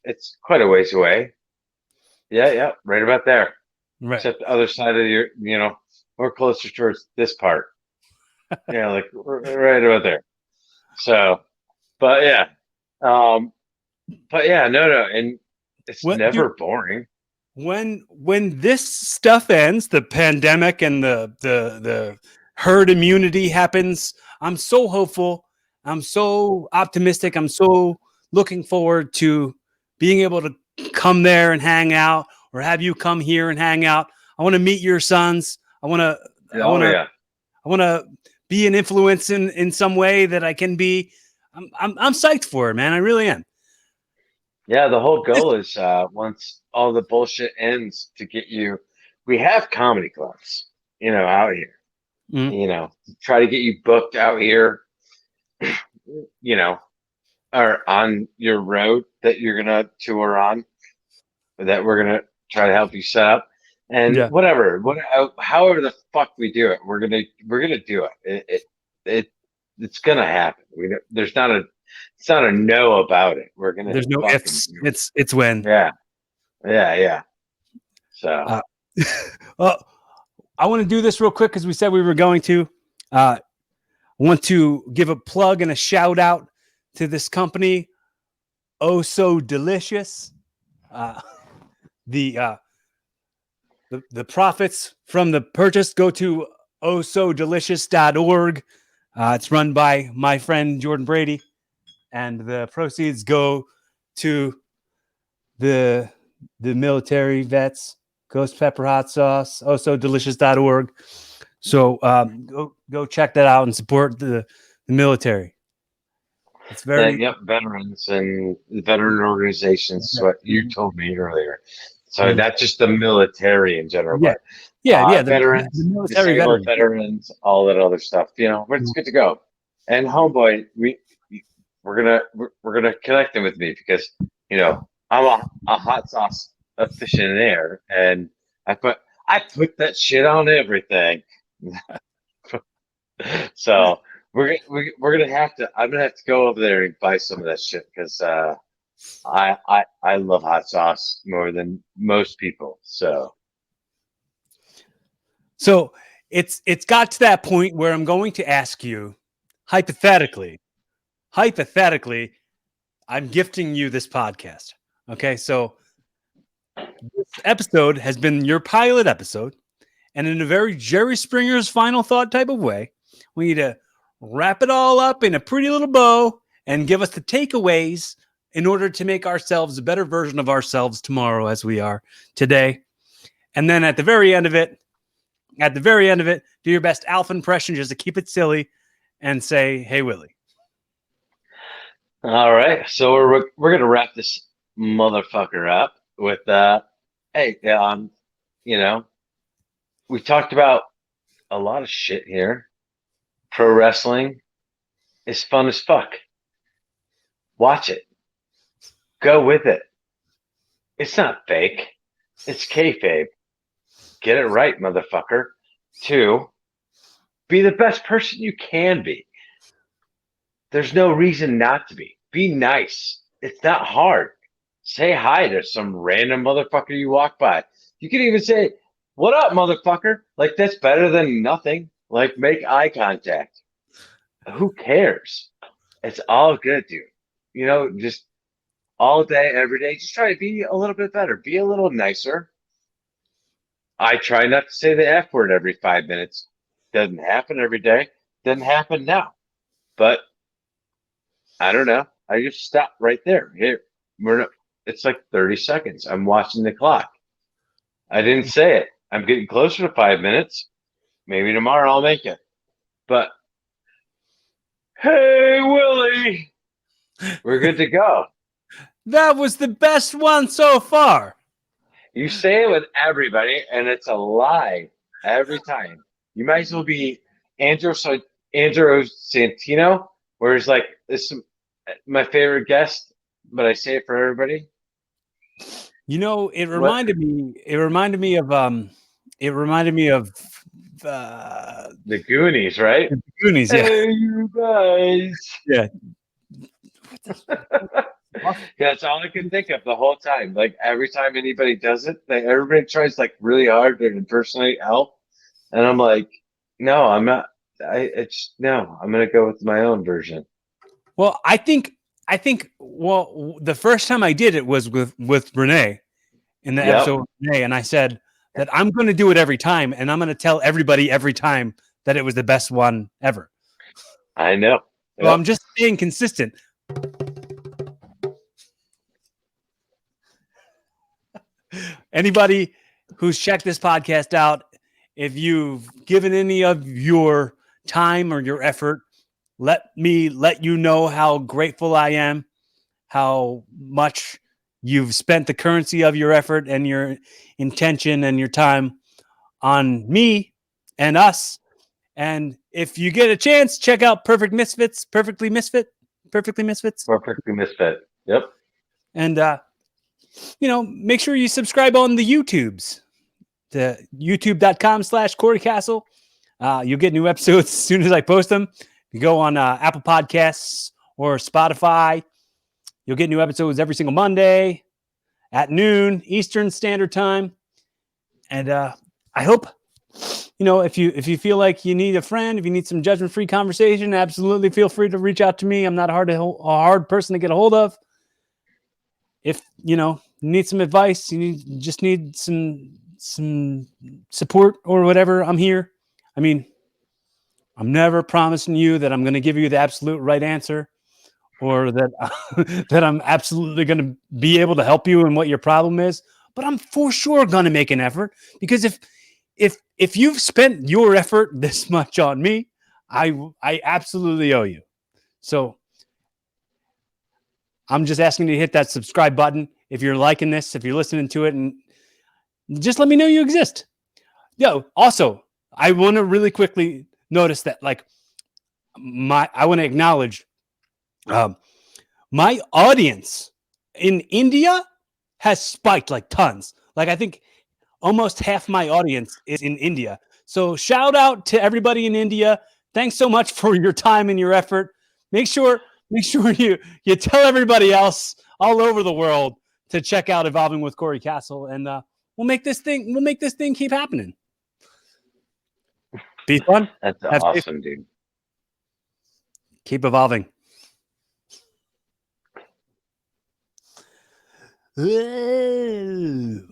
It's quite a ways away. Yeah, yeah, right about there. Right. Except the other side of your, we're closer towards this part. Yeah, like we're right about there. So, but yeah, um, but yeah, no, and it's What, dude? never boring. When this stuff ends, the pandemic and the herd immunity happens, I'm so hopeful. I'm so optimistic. I'm so looking forward to being able to come there and hang out, or have you come here and hang out. I want to meet your sons. I want to. I Oh want to. yeah, I want to be an influence in some way that I can be. I'm psyched for it, man. I really am. yeah. The whole goal is once all the bullshit ends to get you. We have comedy clubs, out here. Mhm. Try to get you booked out here. You know, or on your road that you're gonna tour on, that we're gonna try to help you set up, and Yeah. however the fuck we do it, we're gonna do it. It's gonna happen. It's not a no about it. We're gonna There's no fucking ifs. do It's when. it. Yeah, yeah. So Uh, well, I want to do this real quick because we said we were going to. I want to give a plug and a shout out to this company, Oh So Delicious. Uh, the, uh, the profits from the purchase go to ohsodelicious.org. It's run by my friend Jordan Brady, and the proceeds go to the military vets, Ghost Pepper Hot Sauce, ohsodelicious.org. So go check that out and support the military. It's very yep, veterans and veteran organizations is what you told me earlier. So Mhm. not just the military in general, Yeah, but yeah. The veterans, military disabled veterans. veterans, all that other stuff. But it's good to go. And homeboy, we're gonna connect him with me because I'm a hot sauce aficionado, and I put I put that shit on everything. So we're gonna have to. I'm gonna have to go over there and buy some of that shit because I love hot sauce more than most people. So it's got to that point where I'm going to ask you, hypothetically, I'm gifting you this podcast. Okay, so this episode has been your pilot episode, and in a very Jerry Springer's final thought type of way, we need to wrap it all up in a pretty little bow and give us the takeaways in order to make ourselves a better version of ourselves tomorrow as we are today. And then at the very end of it, do your best Alf impression just to keep it silly and say, "Hey, Willie." All right, so we're gonna wrap this motherfucker up with hey, you know, we talked about a lot of shit here. Pro wrestling is fun as fuck. Watch it. Go with it. It's not fake. It's kayfabe. Get it right, motherfucker. Two, be the best person you can be. There's no reason not to be. Be nice. It's not hard. Say hi to some random motherfucker you walk by. You can even say, "What up, motherfucker?" Like that's better than nothing. Like make eye contact. Who cares? It's all good, dude. Just all day, every day. Just try to be a little bit better. Be a little nicer. I try not to say the F word every 5 minutes. Doesn't happen every day. Doesn't happen now. But I don't know. I just stop right there. Here, we're not, it's like 30 seconds. I'm watching the clock. I didn't say it. I'm getting closer to 5 minutes. Maybe tomorrow I'll make it. But hey, Willie, we're good to go. That was the best one so far. You say it with everybody, and it's a lie every time. You might as well be Andrew Santino, where it's like, this is my favorite guest, but I say it for everybody. You know, it What? reminded me. It reminded me of. It reminded me of. Uh, The Goonies, right? the Goonies. Yeah. Hey, you guys. Yeah. That's all I can think of the whole time. Like every time anybody does it, everybody tries like really hard to impersonate Elf, and I'm like, no, I'm not. It's no. I'm gonna go with my own version. Well, I think. Well, the first time I did it was with Renee in the Yep, episode with Renee, and I said that I'm going to do it every time, and I'm going to tell everybody every time that it was the best one ever. I know. So Yep. I'm just staying consistent. Anybody who's checked this podcast out, if you've given any of your time or your effort, let me let you know how grateful I am, how much you've spent the currency of your effort and your intention and your time on me and us. And if you get a chance, check out Perfectly Misfits. Perfectly misfit. Yep. And make sure you subscribe on the YouTubes, to youtube.com/Corey Castle. You'll get new episodes as soon as I post them. You go on Apple Podcasts or Spotify. You'll get new episodes every single Monday at noon Eastern Standard Time. And I hope, if you feel like you need a friend, if you need some judgment-free conversation, absolutely feel free to reach out to me. I'm not a hard person to get a hold of. If you need some advice, just need some support or whatever, I'm here. I mean, I'm never promising you that I'm going to give you the absolute right answer, or that that I'm absolutely going to be able to help you in what your problem is. But I'm for sure going to make an effort, because if you've spent your effort this much on me, I absolutely owe you. So I'm just asking you to hit that subscribe button if you're liking this, if you're listening to it, and just let me know you exist. Also, I want to really quickly notice that, like, I want to acknowledge my audience in India has spiked like tons. Like, I think almost half my audience is in India. So shout out to everybody in India. Thanks so much for your time and your effort. Make sure you tell everybody else all over the world to check out Evolving with Corey Castle, and we'll make this thing keep happening. Be fun. That's Have safe. awesome, dude. Keep evolving. Ooh.